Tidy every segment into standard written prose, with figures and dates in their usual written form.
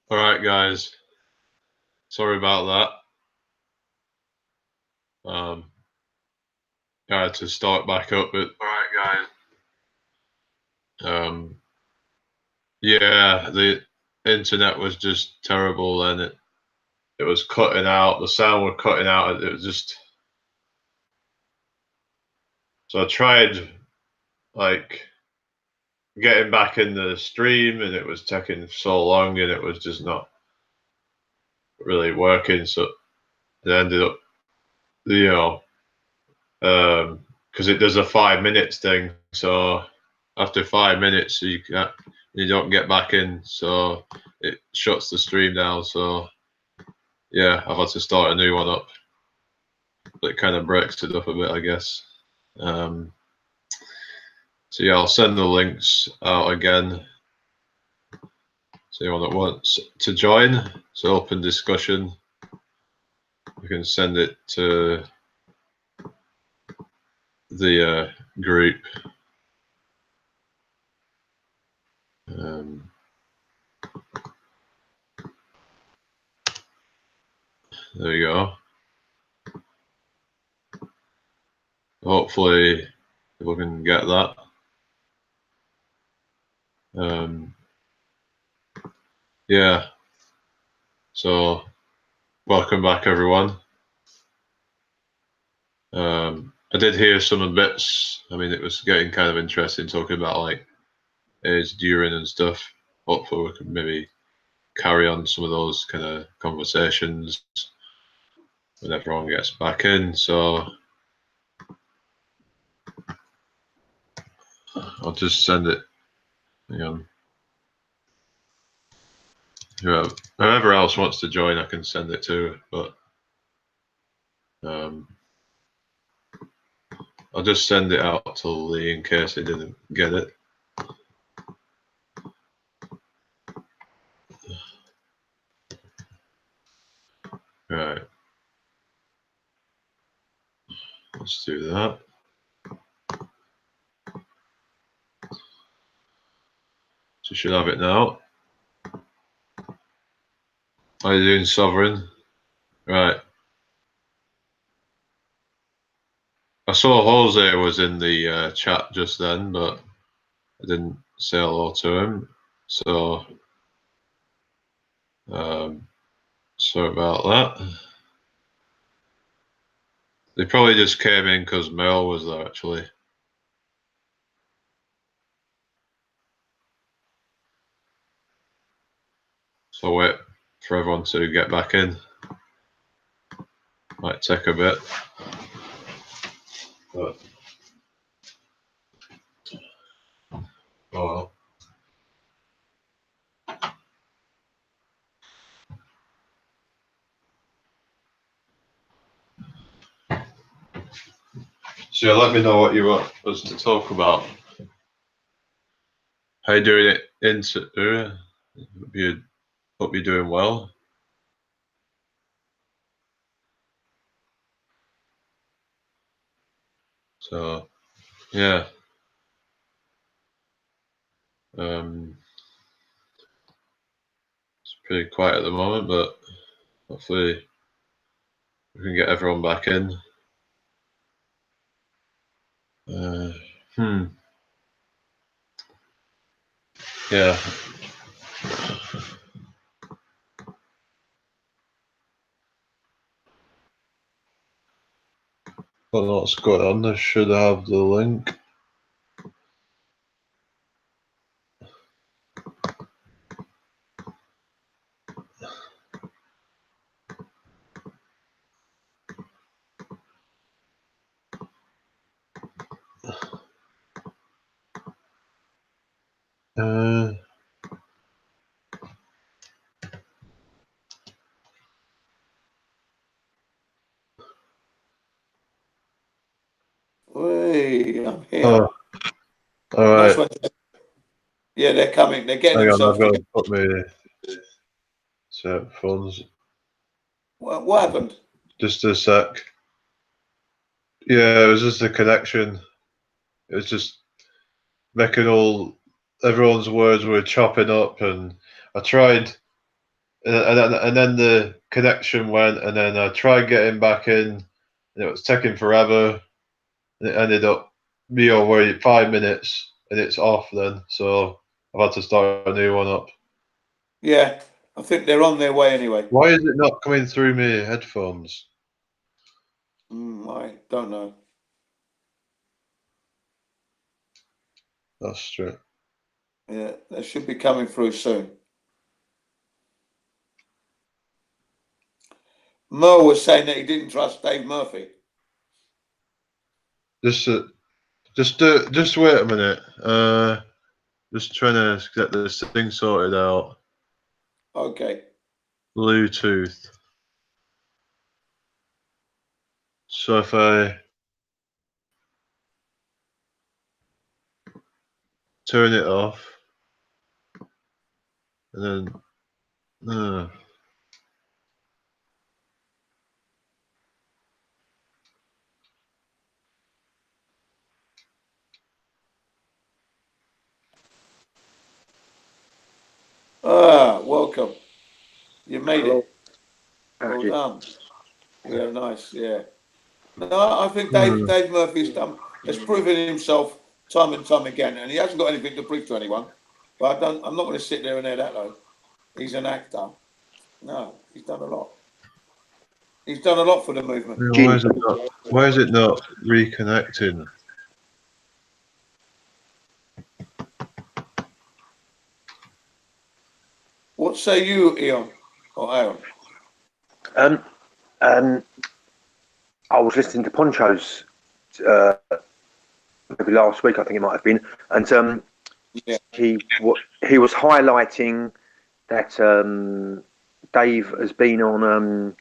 All right, guys. Sorry about that. I had to start back up, but all right, guys. Yeah, the internet was just terrible, and it was cutting out. The sound was cutting out. It was just so I tried like getting back in the stream, and it was taking so long, and it was just not really working. So it ended up, you know, because it does a 5 minutes thing. So after 5 minutes, you don't get back in, so it shuts the stream down. So yeah, I've had to start a new one up. But it kind of breaks it up a bit, I guess. Um, so yeah, I'll send the links out again. So anyone that wants to join, it's an open discussion. You can send it to the group. There you go. Hopefully people can get that. Yeah. So welcome back, everyone. I did hear some of the bits. I mean, it was getting kind of interesting talking about like age during and stuff. Hopefully we can maybe carry on some of those kind of conversations when everyone gets back in. So I'll just send it. Hang on. Whoever else wants to join, I can send it to. But I'll just send it out to Lee in case he didn't get it. Right. Let's do that. So you should have it now. How are you doing, Sovereign? Right. I saw Jose was in the chat just then, but I didn't say hello to him. So, sorry about that. They probably just came in because Mel was there, actually. So wait for everyone to get back in. Might take a bit. But, oh well. So yeah, let me know what you want us to talk about. How you doing it into hope you're doing well. So yeah. It's pretty quiet at the moment, but hopefully we can get everyone back in. Yeah. Don't know what's going on. I should have the link. Hey, I'm here. Oh, all right. Nice. Yeah, they're coming. They're getting Hang on, themselves I've got together. to put my headphones. What happened? Just a sec. Yeah, it was just a connection. It was just making everyone's words were chopping up, and I tried and then the connection went, and then I tried getting back in, and it was taking forever, and it ended up me over 5 minutes, and it's off then. So I've had to start a new one up. Yeah, I think they're on their way anyway. Why is it not coming through my headphones? I don't know. That's true. Yeah, they should be coming through soon. Mo was saying that he didn't trust Dave Murphy. Just wait a minute. Just trying to get this thing sorted out. Okay. Bluetooth. So if I turn it off, and then Welcome. You made Hello. it. Well Okay. done. Yeah, nice. Yeah. No, I think Dave Murphy's has proven himself time and time again, and he hasn't got anything to prove to anyone. But I'm not going to sit there and hear that though. He's an actor. No, he's done a lot. He's done a lot for the movement. why is it not reconnecting? What say you, Ian or Aaron? I was listening to Poncho's maybe last week, I think it might have been, and Yeah. he was highlighting that Dave has been on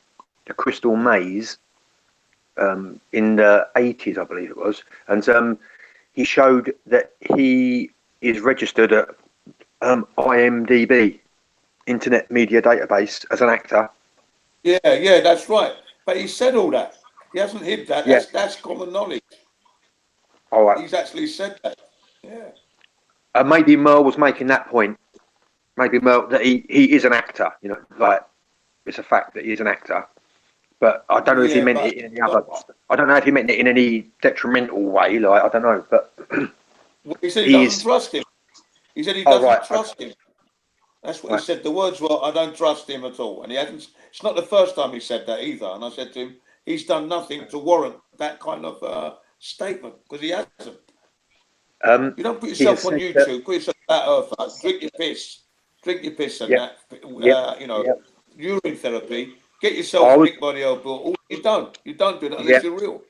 the Crystal Maze in the 80s, I believe it was, and he showed that he is registered at IMDb, Internet Media Database, as an actor. Yeah, that's right. But he said all that. He hasn't hid that. Yeah. That's common knowledge. All right. He's actually said that. Yeah. Maybe Merle was making that point. Maybe Merle that he is an actor. You know, like it's a fact that he's an actor. But I don't know if he meant it in any other. I don't know if he meant it in any detrimental way. Like I don't know, but he said he doesn't trust him. He said he doesn't trust him. That's what he said. The words were, "I don't trust him at all," and he hasn't. It's not the first time he said that either. And I said to him, "He's done nothing to warrant that kind of statement because he hasn't." You don't put yourself on YouTube, put yourself that earth, drink your piss, and that. You know, urine therapy. Get yourself nicked by the old bull. You don't do that unless you're real.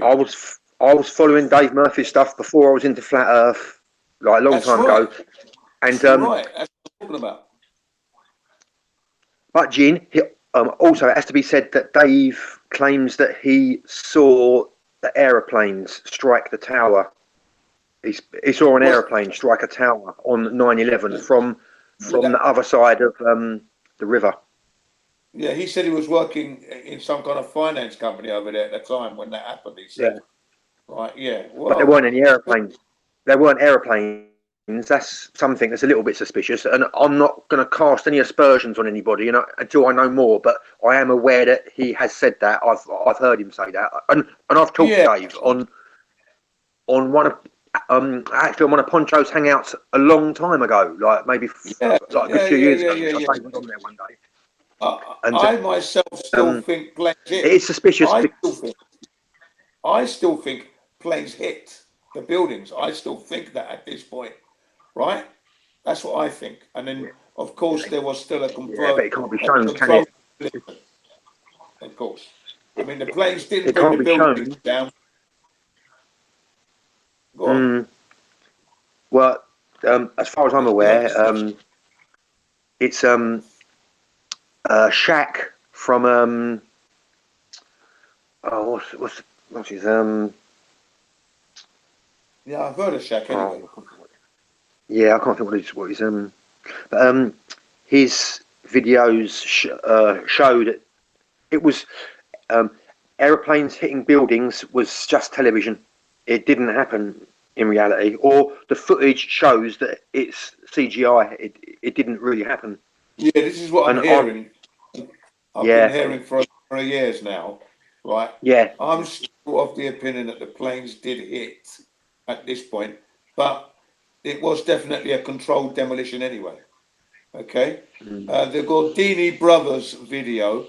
I was following Dave Murphy's stuff before I was into Flat Earth, like a long time ago. And right, that's what I'm talking about. But Gene, also it has to be said that Dave claims that he saw the aeroplanes strike the tower. He saw an aeroplane strike a tower on 9/11 from the other side of the river. Yeah, he said he was working in some kind of finance company over there at the time when that happened. He said, right, well, but there weren't any airplanes. There weren't airplanes. That's something that's a little bit suspicious, and I'm not going to cast any aspersions on anybody, until I know more. But I am aware that he has said that. I've heard him say that, and I've talked to Dave on one of actually on one of Poncho's hangouts a long time ago, like maybe like a good few years ago. I was on there one day. I myself still think planes hit. It is suspicious. I still think planes hit the buildings. I still think that at this point, right? That's what I think. And then, of course, there was still a confirmed. Yeah, but it can't be shown, can it? Of course. I mean, the planes didn't bring the buildings down. Go on. Well, as far as I'm aware, it's Shaq from what's his Yeah, I've heard of Shaq anyway. Yeah, I can't think what his but his videos show that it was aeroplanes hitting buildings was just television. It didn't happen in reality, or the footage shows that it's CGI. It didn't really happen. Yeah, this is what I'm And hearing. I've been yeah, hearing for years now, right? yeah, I'm still of the opinion that the planes did hit at this point, but it was definitely a controlled demolition anyway. Okay, mm, the Gordini brothers video,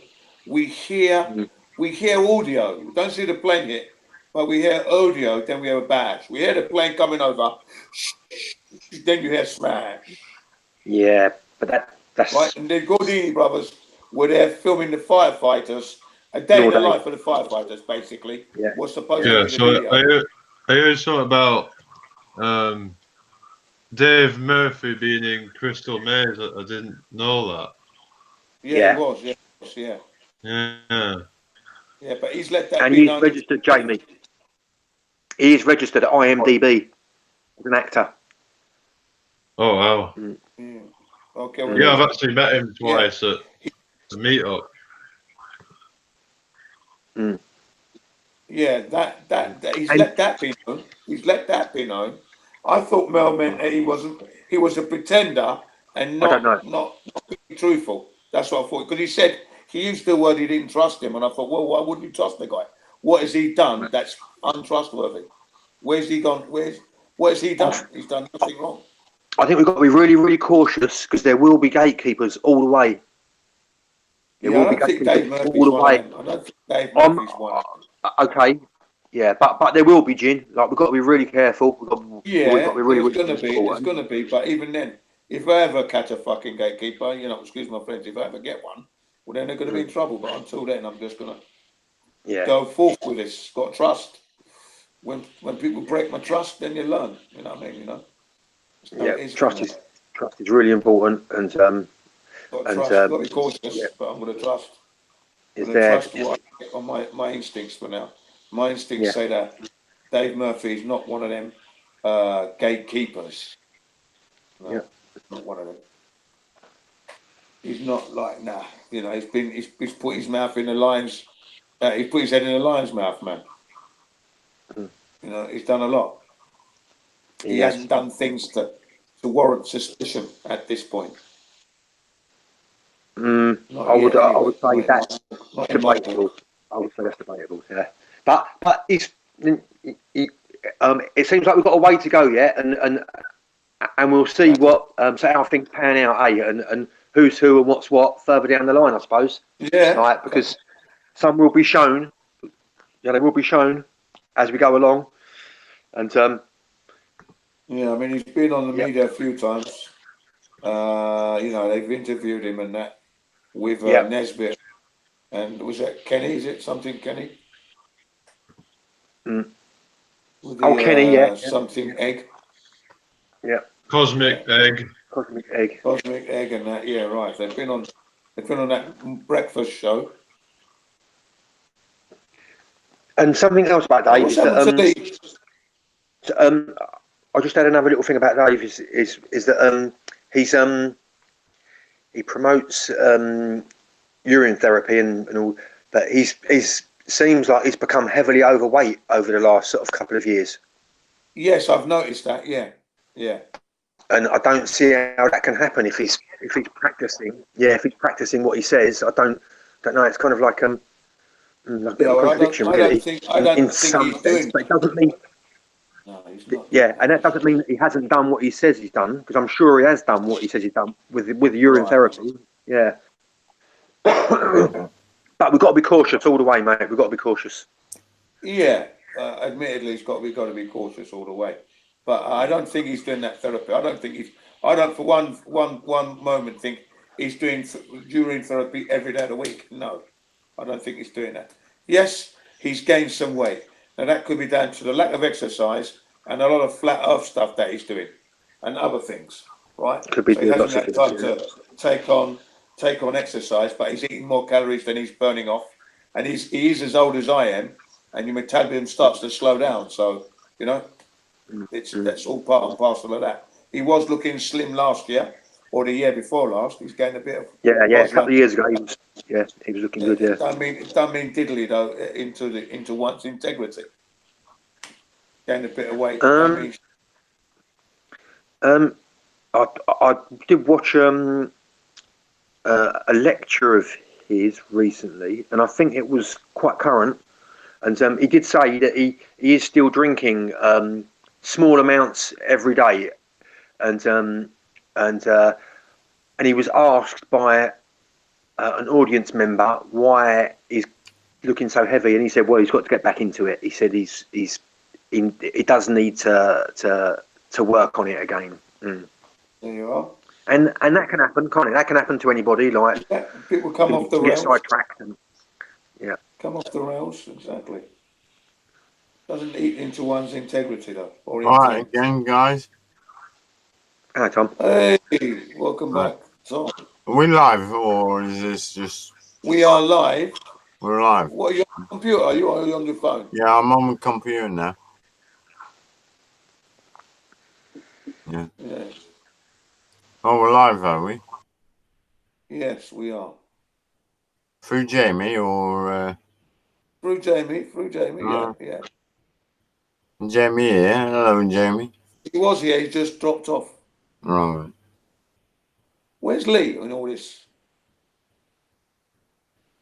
we hear mm, we hear audio. We don't see the plane hit, but we hear audio. Then we hear a bash. We hear the plane coming over. Then you hear smash. yeah. But Right, that's and the Gordini brothers were there filming the firefighters. A day in all the day. life of the firefighters, basically, Yeah, was supposed yeah. to Yeah. be the So video. I heard something about um, Dave Murphy being in Crystal Maze. I didn't know that. Yeah, he Yeah. was. Yeah, yeah, Yeah. yeah. But he's let that And be he is known. registered, Jamie. He is registered at IMDb as an actor. Oh wow. Mm, Yeah. Okay, well, Yeah, mm, I've actually met him yeah, twice at the meetup. mm, yeah. mm. That he's And let that be known. He's let that be known. I thought Mel meant that he wasn't. He was a pretender and I don't know. not being truthful. That's what I thought because he said he used the word he didn't trust him, and I thought, well, why wouldn't you trust the guy? What has he done that's untrustworthy? Where's he gone? What has he I, done? He's done nothing wrong. I think we've got to be really, really cautious because there will be gatekeepers all the way. There Yeah, I will be don't think gatekeepers Dave all Murphy's the one of way. them. I don't think Dave I'm Murphy's one of them. okay. Yeah, but there will be, Gin. Like we've got to be really careful. We've got to Yeah, be really, there's really gonna be, careful. there's gonna be, but even then, if I ever catch a fucking gatekeeper, excuse my friends, if I ever get one, well then they're gonna be in trouble. But until then, I'm just gonna Yeah, go forth with this. Got trust. When people break my trust, then you learn. You know what I mean? That's how yeah. it is from there. Trust is really important, Got to and trust. Got to be yeah, cautious, but I'm gonna trust. I'm is gonna there? trust what I get on my instincts for now. My instincts Yeah, say that Dave Murphy is not one of them gatekeepers. yeah, No, not one of them. He's not like nah. He's put his mouth in the lion's. He's put his head in the lion's mouth, man. mm, He's done a lot. he He has. hasn't done things to warrant suspicion at this point. Not yet, I anyway. would say that's Not in my debatable. book. I would say that's debatable. Yeah, but it seems like we've got a way to go yet, and we'll see what so how things pan out, and who's who and what's what further down the line, I suppose. Yeah, Right, because some will be shown. Yeah, they will be shown as we go along, and yeah. I mean, he's been on the yeah, media a few times. They've interviewed him and that with yeah, Nesbitt and was that Kenny? Is it something Kenny mm. with Oh, the Kenny, yeah, something egg? yeah, Yeah, Cosmic Egg. cosmic egg. cosmic egg and that. Yeah, right. They've been on that breakfast show. And something else about Dave What's is that happened to Lee? so, I just had another little thing about Dave is that he's he promotes urine therapy and all, but he's seems like he's become heavily overweight over the last sort of couple of years, Yes, I've noticed that. Yeah, yeah. and I don't see how that can happen if he's practicing. Yeah, if he's practicing what he says, I don't know. It's kind of like a bit Yeah, of a well, contradiction, I don't really, think I don't in think some he's sense. doing But that. it doesn't mean, No, he's not doing yeah, that. and that doesn't mean that he hasn't done what he says he's done, because I'm sure he has done what he says he's done with urine Right. therapy. Yeah, but we've got to be cautious all the way, mate. We've got to be cautious. Yeah. Admittedly, he's got to be cautious all the way. But I don't think he's doing that therapy. I don't think he's. I don't for one moment think he's doing urine therapy every day of the week. No, I don't think he's doing that. Yes, he's gained some weight. Now that could be down to the lack of exercise and a lot of flat earth stuff that he's doing, and other things, right? Could be So he doing hasn't lots of had things. time to take on exercise, but he's eating more calories than he's burning off, and he is as old as I am, and your metabolism starts to slow down. So you know, Mm. that's all part and parcel of that. He was looking slim last year or the year before last. He's gained a bit of Yeah, a Oslo. couple of years ago, he was looking good. Yeah, It don't mean diddly though into one's integrity. Gained a bit of weight. Don't um, mean um, I did watch a lecture of his recently, and I think it was quite current. And he did say that he is still drinking small amounts every day, and and he was asked by an audience member why he's looking so heavy, and he said, "Well, he's got to get back into it." He said he does need to work on it again. There you are. And that can happen, can't it? That can happen to anybody. Like people come off the rails, get sidetracked, and come off the rails. Exactly. Doesn't eat into one's integrity, though. Or all right, again, guys. Hi, Tom. Hey, welcome back, Tom. Are we live, or is this just? We are live. We're live. What are you on the computer? Are you on your phone? Yeah, I'm on the computer now. Yeah. Yes. Oh, we're live, are we? Yes, we are. Through Jamie or? Through Jamie. Yeah. Jamie here. Hello, Jamie. He was here. He just dropped off. Right. Where's Lee in all this?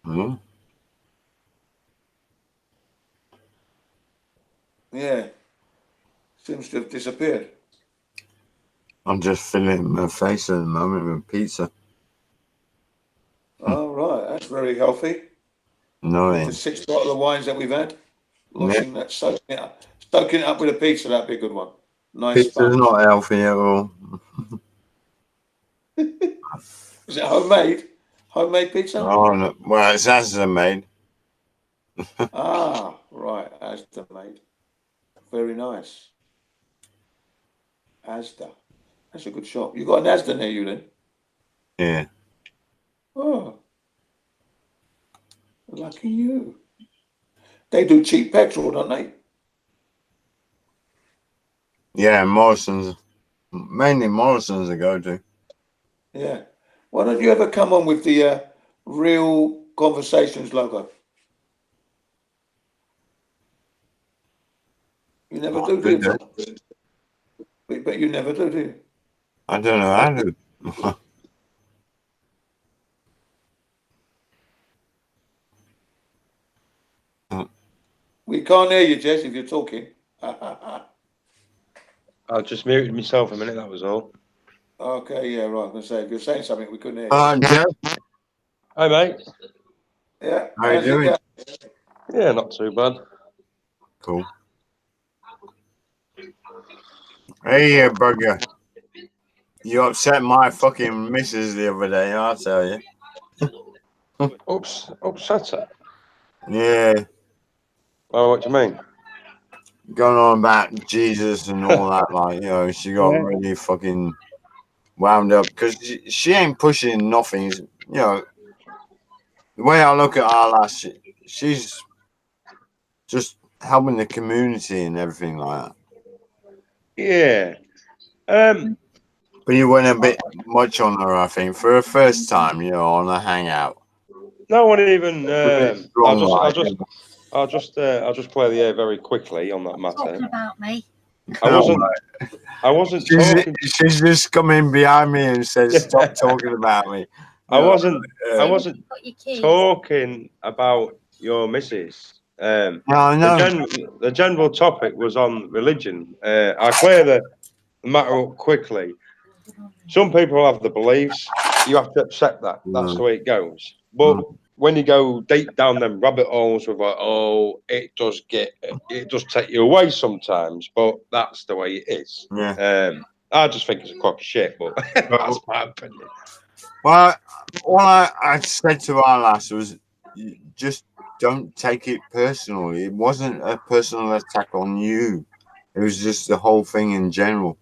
Hmm? Yeah. Seems to have disappeared. I'm just filling my face at the moment with pizza. Oh, right. That's very healthy. No, The 6 bottles of wines that we've had. Loshing that, soaking it up with a pizza. That'd be a good one. Nice. Pizza's not healthy at all. Is it homemade? Homemade pizza? Oh, no. Well, it's Asda made. Ah, right. Asda made. Very nice. Asda. That's a good shop. You got an Asda near you then? Yeah. Oh. Lucky you. They do cheap petrol, don't they? Yeah, Morrison's. Mainly Morrison's I go to. Yeah. Why don't you ever come on with the Real Conversations logo? You never do you, Tom? But you never do you? I don't know how to. We can't hear you, Jess, if you're talking. I just muted myself a minute, that was all. Okay, yeah, right. I was going to say, if you're saying something, we couldn't hear you. Jeff, Hi, mate. Yeah. how you doing? Yeah, not too bad. Cool. Hey, bugger. You upset my fucking missus the other day, I'll tell you. Upset her? Yeah. Oh, what do you mean? Going on about Jesus and all that, like, you know, she got really fucking wound up because she ain't pushing nothing. You know, the way I look at our lass, she's just helping the community and everything like that. Yeah. But you went a bit much on her, I think, for her first time, you know, on a hangout. No one even. I'll just clear the air very quickly on that matter. Talking about me. I wasn't talking. She's just come in behind me and says, "Stop talking about me." I wasn't talking about your missus. No, The general topic was on religion. I'll clear the matter up quickly. Some people have the beliefs. You have to accept that. That's the way it goes. But when you go deep down them rabbit holes with like, oh, it does take you away sometimes, but that's the way it is. Yeah. I just think it's a crock of shit, but that's my opinion. Well, what I said to our lass was, just don't take it personally. It wasn't a personal attack on you. It was just the whole thing in general.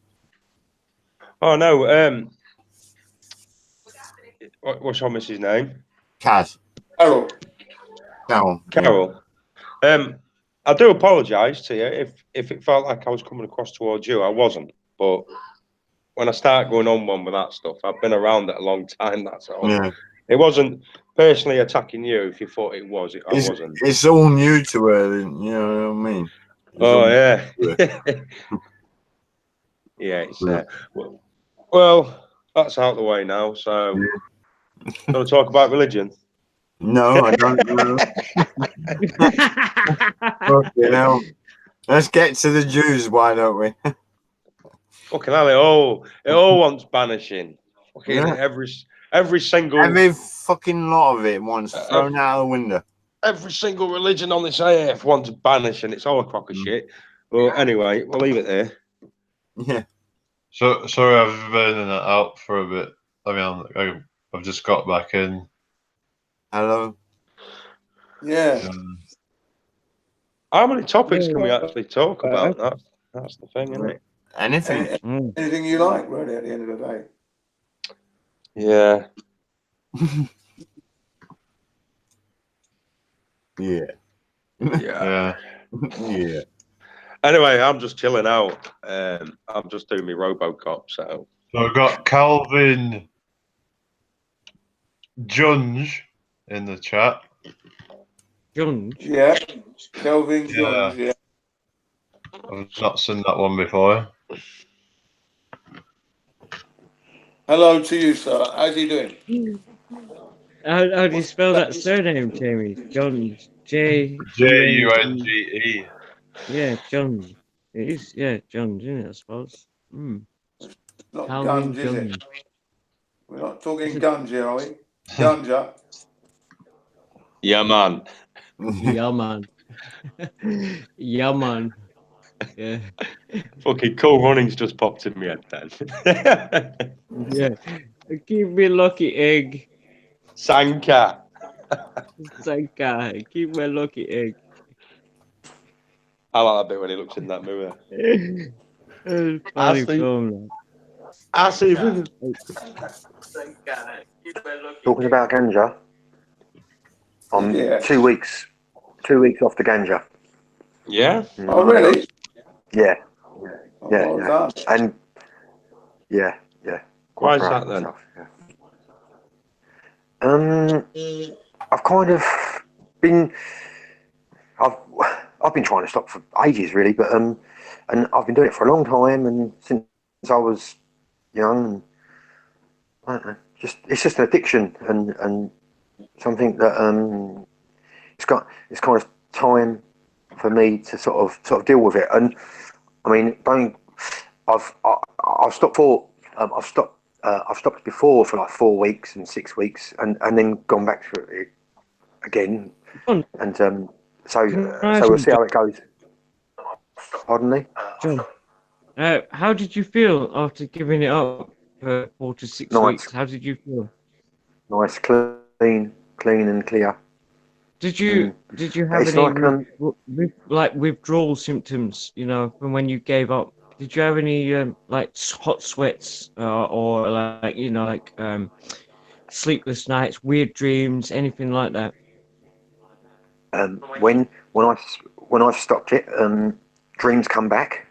Oh no. What's your missus' name? Kaz. Carol. Carol. Yeah. I do apologise to you if it felt like I was coming across towards you. I wasn't, but when I start going on one with that stuff, I've been around it a long time. That's all. Yeah. It wasn't personally attacking you. If you thought it was, I wasn't. It's all new to her. You know what I mean? Yeah. Yeah. It's well, that's out the way now. So Want to talk about religion? No, I don't know. Fucking hell. Let's get to the Jews, why don't we? Fucking hell, it all wants banishing. Fucking Yeah. every single Every fucking lot of it wants thrown out of the window. every single religion on this earth wants banishing. It's all a crock of shit. But anyway, we'll leave it there. Yeah. So sorry, I've been in and out for a bit. I mean, I've just got back in. Hello. Yeah. How many topics can we actually talk about? That's the thing, isn't it? Anything. Anything you like, really, at the end of the day. Yeah. Yeah. Yeah. Yeah. Anyway, I'm just chilling out. I'm just doing my RoboCop. So I've got Calvin Junge in the chat. Junge? Yeah. Kelvin Jones, yeah. I've not seen that one before. Hello to you, sir. How's he doing? How do you spell that surname, Jamie? Junge. Junge. Yeah, Junge. It is, yeah, Junge, isn't it, I suppose? Not Calvin guns, is Junge. it? We're not talking guns here, are we? Ganja. yeah, man. Yeah, man. Yeah, man. Yeah. Fucking Cool Runnings just popped in my head then. Yeah. Keep me lucky egg. Sanka. Sanka. Keep my lucky egg. I like that bit when he looks in that mirror. Funny film. I see him. Talking about ganja, I'm 2 weeks off the ganja. Yeah. Oh, really? Yeah. Oh, Yeah, well yeah. done. And yeah. Why Quite is proud that of then? myself, yeah. I've kind of been, I've been trying to stop for ages, really, but and I've been doing it for a long time, and since I was young, and I don't know, it's just an addiction, and something that it's kind of time for me to sort of deal with it. And I mean, I've stopped for I've stopped before for like 4 weeks and 6 weeks, and then gone back to it again. And so we'll see how it goes. Pardon me, John, how did you feel after giving it up for 4 to 6 weeks? How did you feel? Nice, clean and clear. Did you have It's any like withdrawal symptoms? You know, from when you gave up. Did you have any like hot sweats or like sleepless nights, weird dreams, anything like that? when I stopped it, dreams come back.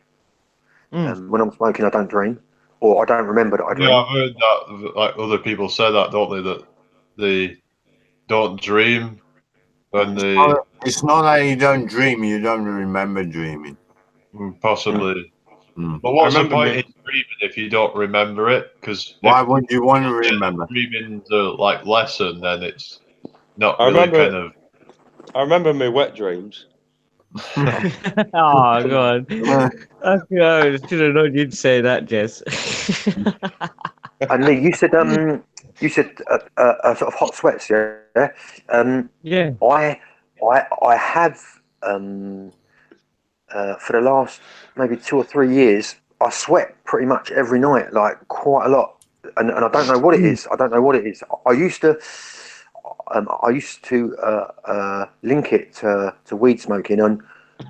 When I'm smoking, I don't dream, or I don't remember that I dream. Yeah, I've heard that. Like other people say that, don't they? That they don't dream when they It's not that you don't dream, you don't remember dreaming. possibly. But what's the point in dreaming if you don't remember it? Because why would you want to remember? Dreaming the like lesson, then it's not I really remember my wet dreams. Oh God! I should have known you'd say that, Jess. And Lee, you said sort of hot sweats, yeah. Yeah. I have for the last maybe 2 or 3 years. I sweat pretty much every night, like quite a lot, and I don't know what it is. I used to link it to weed smoking, and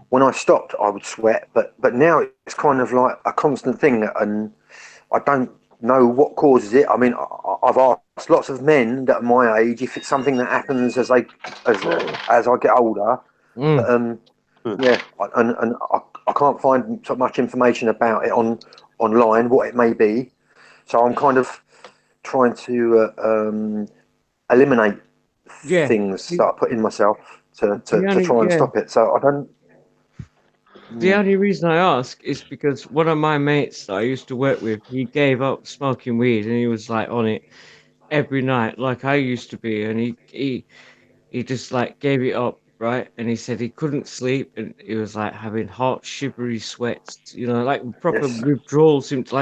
when I stopped, I would sweat, but now it's kind of like a constant thing, and I don't know what causes it. I mean, I've asked lots of men that are my age if it's something that happens as I get older. But, yeah, and I can't find so much information about it online, what it may be. So I'm kind of trying to eliminate things that I put in myself to try and stop it. So I don't. The only reason I ask is because one of my mates that I used to work with, he gave up smoking weed and he was like on it every night like I used to be, and he just like gave it up, right? And he said he couldn't sleep, and he was like having hot, shivery sweats, like proper Yes. withdrawal symptoms,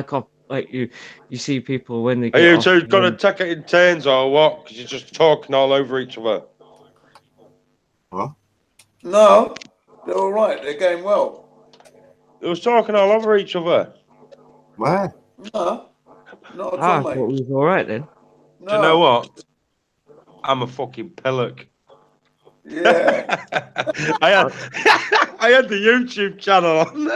like you see people when they Are get you off. two got to take it in turns or what? Because you're just talking all over each other. What? No, they're all right. They're going well. They was talking all over each other. Where? No, not at I all, thought mate. it was all right then. Do you know No. what? I'm a fucking pillock. Yeah. I had I had the YouTube channel on.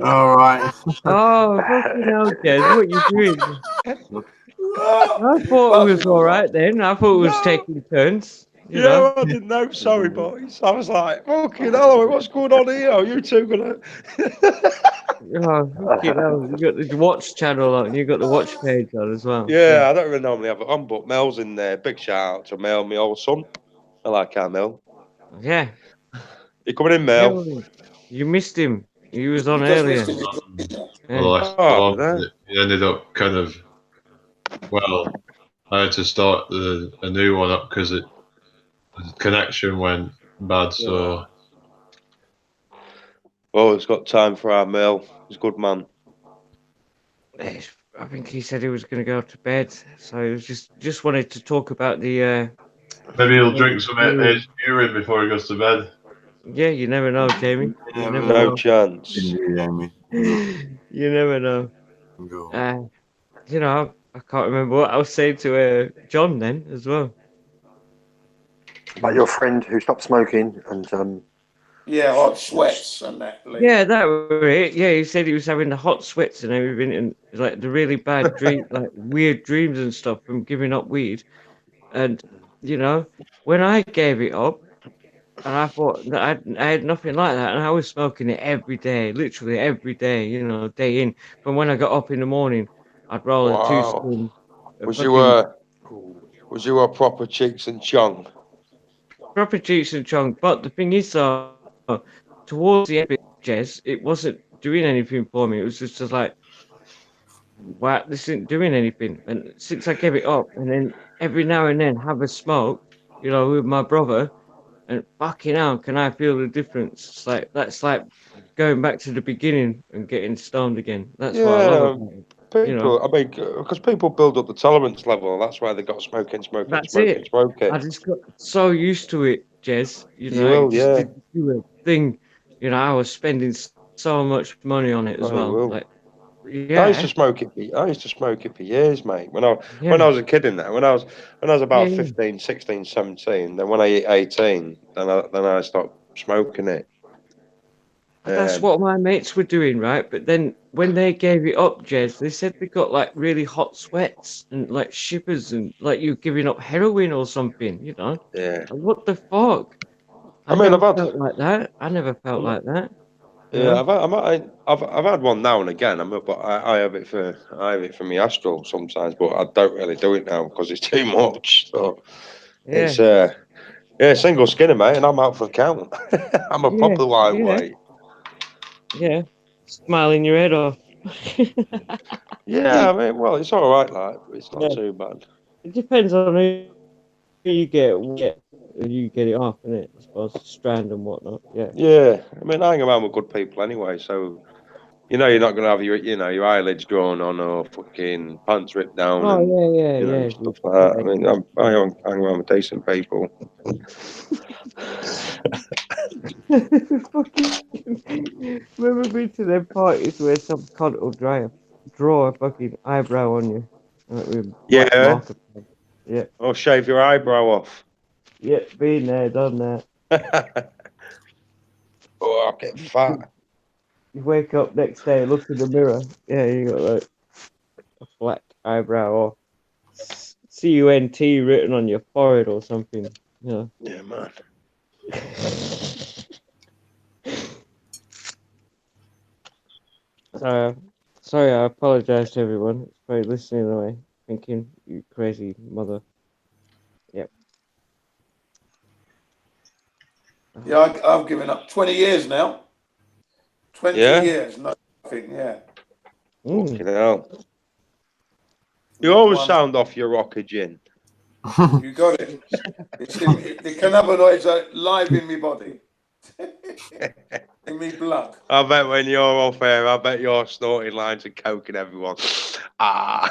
All right. Oh, fucking hell, Jez, what you doing? I You thought it was buzzing all or right what? then. I thought it was No. taking turns, Yeah, I didn't know. Sorry, boys. I was like, fucking hell, what's going on here? Are you two gonna? Oh, fucking hell. You got the watch channel on. You got the watch page on as well. Yeah, I don't really normally have it on, but Mel's in there. Big shout out to Mel, my old son. I like our Mel. Yeah. You coming in, Mel? Mel, you missed him. He was on You just earlier. missed him. Yeah. Well, I Oh, saw there. that he ended up kind of, well, I had to start a new one up because the connection went bad. So Oh, it's got time for our Mel. He's a good man. I think he said he was going to go to bed, so he was just wanted to talk about the. maybe he'll drink some his urine before he goes to bed. Yeah, you never know, Jamie. You never No know. chance. Indeed, Amy. You never know. Go. I can't remember what I was saying to John then as well. But your friend who stopped smoking and Yeah, hot sweats and that. Lee. Yeah, that was it. Yeah, he said he was having the hot sweats and everything, and like the really bad dream, like weird dreams and stuff from giving up weed. And when I gave it up, and I thought that I had nothing like that, and I was smoking it every day, literally every day, day in. From when I got up in the morning, I'd roll a two Wow. spoon, a Was fucking you a proper cheeks and chong? proper Cheech and Chong. But the thing is, towards the end, Jez, it wasn't doing anything for me. It was just like, wow, this isn't doing anything. And since I gave it up, and then every now and then have a smoke, with my brother, and fucking hell, can I feel the difference? It's like that's like going back to the beginning and getting stoned again. That's what I love Yeah, about it. people. I mean, because people build up the tolerance level. That's why they got smoking. That's it. I just got so used to it, Jez. You It will, just yeah. didn't do a thing. I was spending so much money on it as Oh, you well. will. Like, I used to yeah, smoke it. I used to smoke it for years, mate. When I yeah, was a kid in that, when I was yeah, about yeah. 15, 16, 17, then when I hit 18, then I stopped smoking it. But that's what my mates were doing, right? But then when they gave it up, Jez, they said they got like really hot sweats and like shivers and like you giving up heroin or something, Yeah. Like, what the fuck? I I mean, never felt like that. I never felt like that. Yeah, I've had one now and again. But I have it for my astral sometimes, but I don't really do it now because it's too much. So Yeah, it's single skinner, mate, and I'm out for the count. I'm a yeah, proper yeah, lightweight. yeah. Smiling your head off. Yeah, I mean, well, it's all right, like it's not Yeah, too bad. it depends on who you get it off, innit? I suppose strand and whatnot. Yeah. Yeah, I mean, I hang around with good people anyway, so you're not gonna have your eyelids drawn on or fucking pants ripped down Oh and yeah, yeah, yeah. stuff like that. I mean, I hang around with decent people. Fucking remember being to them parties where some cunt will draw a fucking eyebrow on you, like with black Yeah, marker pen. Yeah, or shave your eyebrow off. yeah, been there, done that. Oh, I'll get fat. You wake up next day, look in the mirror. Yeah, you got like a black eyebrow or CUNT written on your forehead or something. Yeah, man. Sorry, I apologize to everyone. It's probably listening away, thinking you crazy mother. Yep. Yeah, I've given up 20 years now. 20 Yeah? years, nothing, yeah. Fucking hell. You always sound off your rocker, Gin. You got it. The cannabinoids are live in my body. In me blood. I bet when you're off air, I bet you're snorting lines of coke and everyone. Yeah.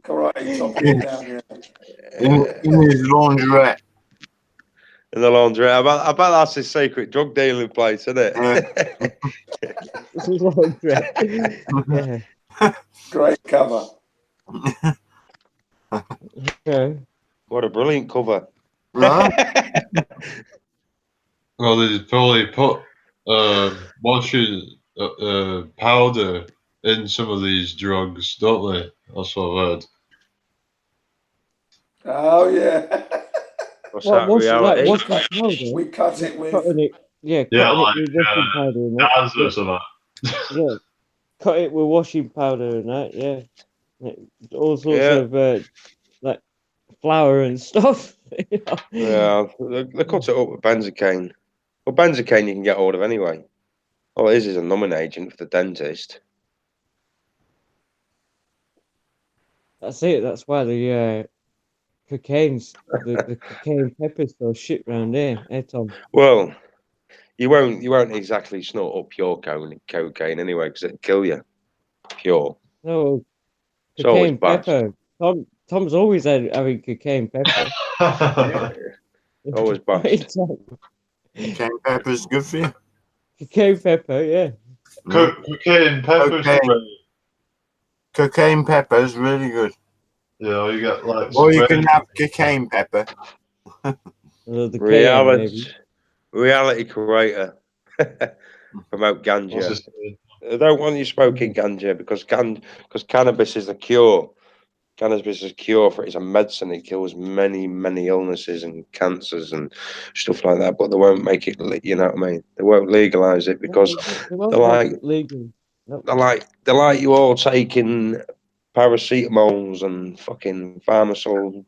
Karate chopping it down, yeah. In his laundrette. In the laundry. I bet that's his secret drug dealing place, isn't it? Yeah. Great cover. Yeah. What a brilliant cover. Right? Well, they probably put washing powder in some of these drugs, don't they? That's what I've heard. Oh, yeah. What's What that reality? what's that powder? We cut it with. Cutting it, Yeah, cutting like it with washing powder and that. Jazz or something. Yeah, cut it with washing powder and that. Yeah, all sorts Yeah. of like flour and stuff. You know? Yeah, they cut it up with benzocaine. Well, benzocaine you can get hold of anyway. All it is a numbing agent for the dentist. That's it. That's why the the cocaine peppers so shit round here. Eh, Tom? Well, you won't exactly snort up pure cocaine anyway, because it'll kill you. Pure. No, It's always cocaine bad. pepper. Tom's always having cocaine pepper. Always bad. Cayenne pepper's good for you. Cocaine pepper, yeah. Cocaine pepper's Cocaine. great. Cocaine pepper's really good. You know, you get like. Or you can have cocaine pepper. The KM, maybe. Reality creator. Promote ganja. I don't want you smoking ganja because cannabis is a cure. Cannabis is a cure for it. It's a medicine. It kills many, many illnesses and cancers and stuff like that. But they won't make it. You know what I mean? They won't legalize it because They won't they're make like it legal. Nope. they're like you all taking paracetamols and fucking pharmaceutical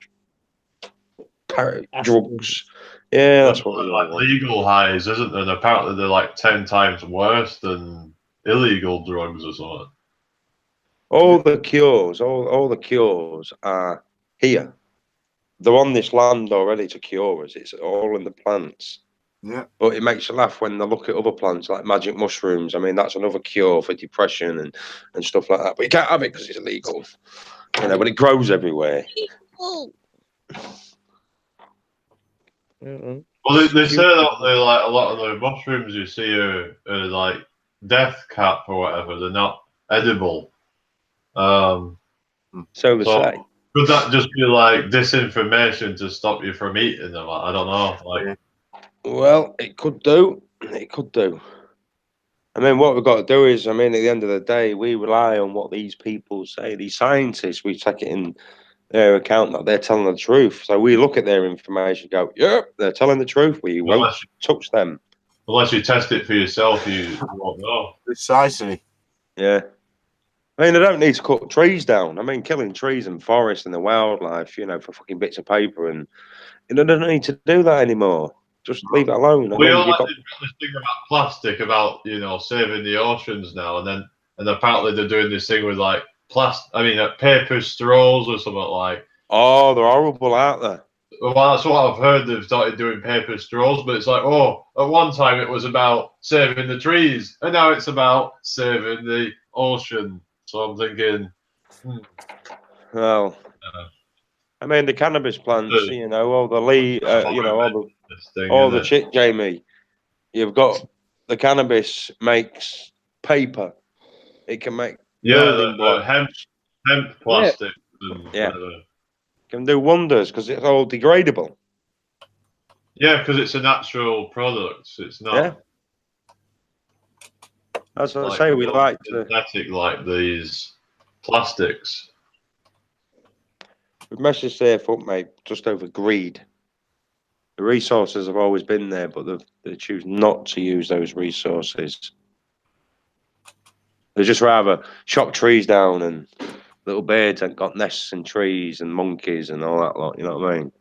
drugs. Yeah, that's what we all like want. legal highs, isn't there? And apparently they're like 10 times worse than illegal drugs or something. All the cures are here. They're on this land already to cure us. It's all in the plants. Yeah. But it makes you laugh when they look at other plants like magic mushrooms. I mean, that's another cure for depression and stuff like that. But you can't have it because it's illegal. You know, but it grows everywhere. Well, they say that they like a lot of the mushrooms you see are like death cap or whatever. They're not edible. So they say. Could that just be like disinformation to stop you from eating them? I don't know. Like, well, it could do. It could do. I mean, what we've got to do is, I mean, at the end of the day, we rely on what these people say. These scientists, we take it in their account that they're telling the truth. So we look at their information, go, yep, they're telling the truth. We won't touch them. Unless you test it for yourself, you won't know. Precisely. Yeah. I mean, they don't need to cut trees down. I mean, killing trees and forests and the wildlife, you know, for fucking bits of paper, and you know, they don't need to do that anymore. Just leave it alone. We all like this thing about plastic, about saving the oceans now, and apparently they're doing this thing with like paper straws or something like. Oh, they're horrible, aren't they? Well, that's what I've heard. They've started doing paper straws, but it's like, oh, at one time it was about saving the trees, and now it's about saving the ocean. So I'm thinking, well, I mean, the cannabis plants, all the the chit, Jamie. You've got the cannabis makes paper. It can make building blocks. hemp plastic. Yeah. Can do wonders because it's all degradable. Yeah, because it's a natural product. It's not. Yeah. That's what I say. We like synthetic, like these plastics. We've messed yourself up, mate, just over greed. The resources have always been there, but they choose not to use those resources. They just rather chop trees down and little birds ain't got nests in trees and monkeys and all that lot, you know what I mean?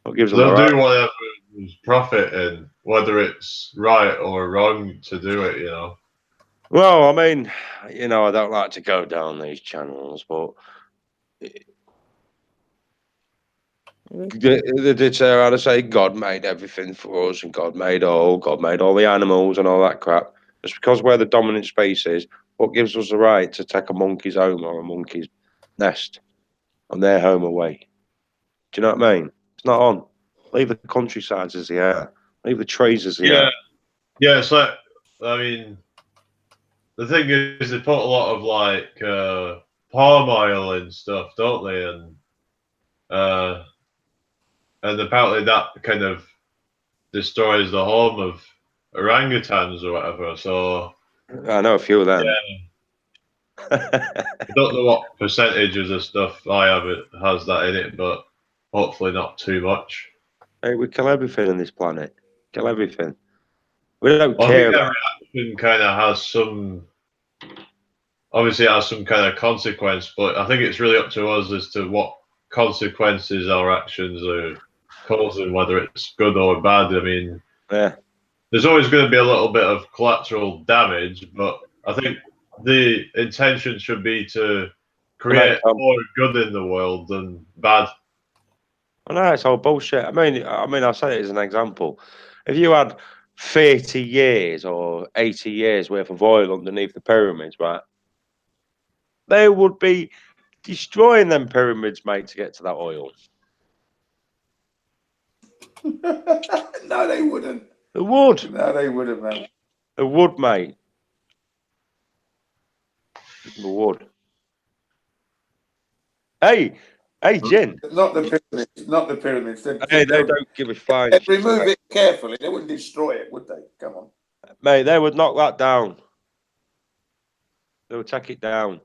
What gives them They'll do whatever there's profit in, whether it's right or wrong to do it, Well, I mean, I don't like to go down these channels, but they did say how to say God made everything for us, and God made all the animals and all that crap. Just because we're the dominant species, what gives us the right to take a monkey's home or a monkey's nest on their home away? Do you know what I mean? It's not on. Leave the countrysides as they are. Leave the trees as they Yeah, are. yeah. It's like, I mean, the thing is, they put a lot of like palm oil and stuff, don't they? And apparently that kind of destroys the home of orangutans or whatever. So I know a few of them. I don't know what percentages of stuff I have it has that in it, but hopefully not too much. Hey, we kill everything on this planet. Kill everything. We don't Well, I care think about. every action kind of has some. Obviously, it has some kind of consequence, but I think it's really up to us as to what consequences our actions are causing, whether it's good or bad. I mean, Yeah. there's always going to be a little bit of collateral damage, but I think the intention should be to create more good in the world than bad. I know it's all bullshit. I mean, I'll say it as an example. If you had 30 years or 80 years worth of oil underneath the pyramids, right? They would be destroying them pyramids, mate, to get to that oil. No, they wouldn't. They would. No, they wouldn't, man. They would, mate. They would. Hey, Jin. Not the pyramids. Not the pyramids. Hey, they don't give a flying They'd remove it carefully. They wouldn't destroy it, would they? Come on. Mate, they would knock that down. They would take it down.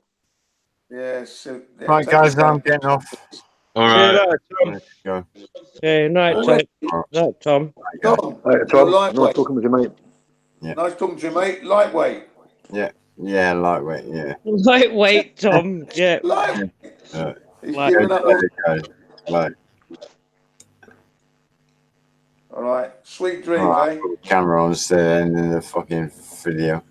Yeah, so, yeah, Right, guys, I'm getting off. All See you right. later, Tom. Let's go. Yeah, night, Tom. Night, Tom. Tom, Hey, you're Tom, nice lightweight. talking with you, mate. Nice talking to you, mate. Lightweight. Yeah, lightweight, yeah. Lightweight, Tom. Yeah. Lightweight. He's Like- giving up. There you go. Like, All right. Sweet dreams, right, eh? put the camera on instead of ending the fucking video.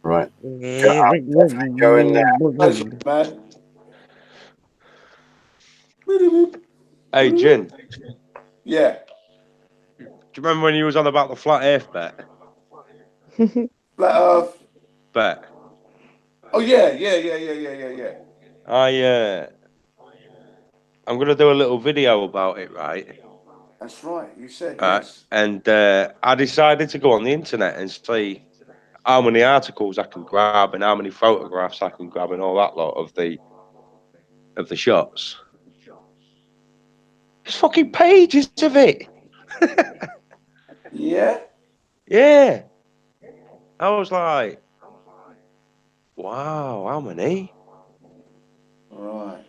Right. Go in there. That's man. Hey, Jin. Yeah. Do you remember when you was on about the flat Earth bet? Flat Earth. Bet. Oh yeah. I'm gonna do a little video about it, right? That's right. You said yes. And I decided to go on the internet and see how many articles I can grab and how many photographs I can grab and all that lot of the shots. There's fucking pages of it. Yeah. Yeah. I was like, wow, how many? Right.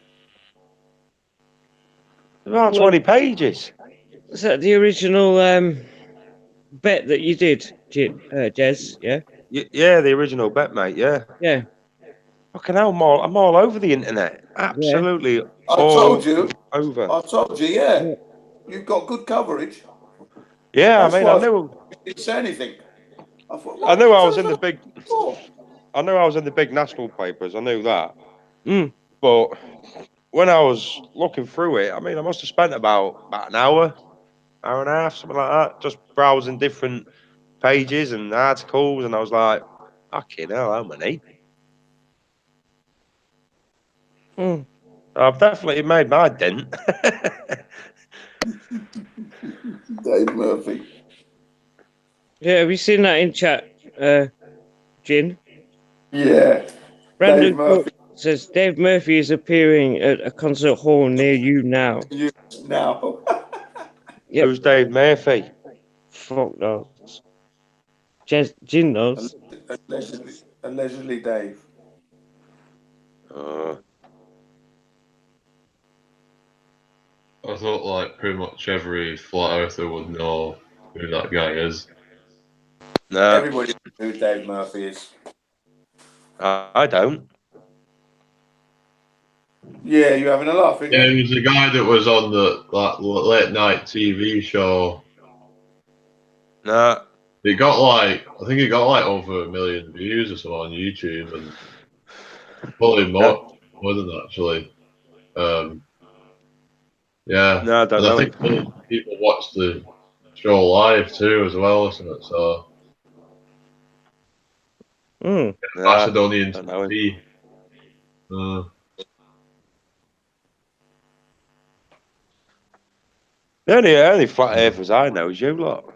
About 20 pages. Is that the original bet that you did, Jez? Yeah. Yeah, the original bet, mate. Yeah. Yeah. Fucking hell, I'm all over the internet. Absolutely. I told you. Over. I told you. Yeah. You've got good coverage. Yeah, That's I mean, why I knew. I didn't say anything. I thought. I knew I was in the big. Oh. I knew I was in the big national papers. I knew that. Mm. But when I was looking through it, I mean, I must have spent about an hour and a half, something like that, just browsing different pages and articles, and I was like, fucking hell, how many? Mm. I've definitely made my dent. Dave Murphy. Yeah, have you seen that in chat, Jin? Yeah. Brandon Dave Murphy. says Dave Murphy is appearing at a concert hall near you now. You now. Yep. Who's Dave Murphy? Fuck knows. Jin knows. Allegedly Dave. I thought like pretty much every flat earther would know who that guy is. No, Everybody knows who Dave Murphy is. I don't. Yeah, you're having a laugh, aren't you? Yeah, he was the guy that was on the late night TV show. No, It got like, I think it got like over 1 million views or so on YouTube, and probably more than that, actually. Yeah, No, I don't and I know think him. people watch the show live too as well, isn't it? So Hmm. Nah, Macedonian don't know him. TV. The only flat earthers I know is you lot.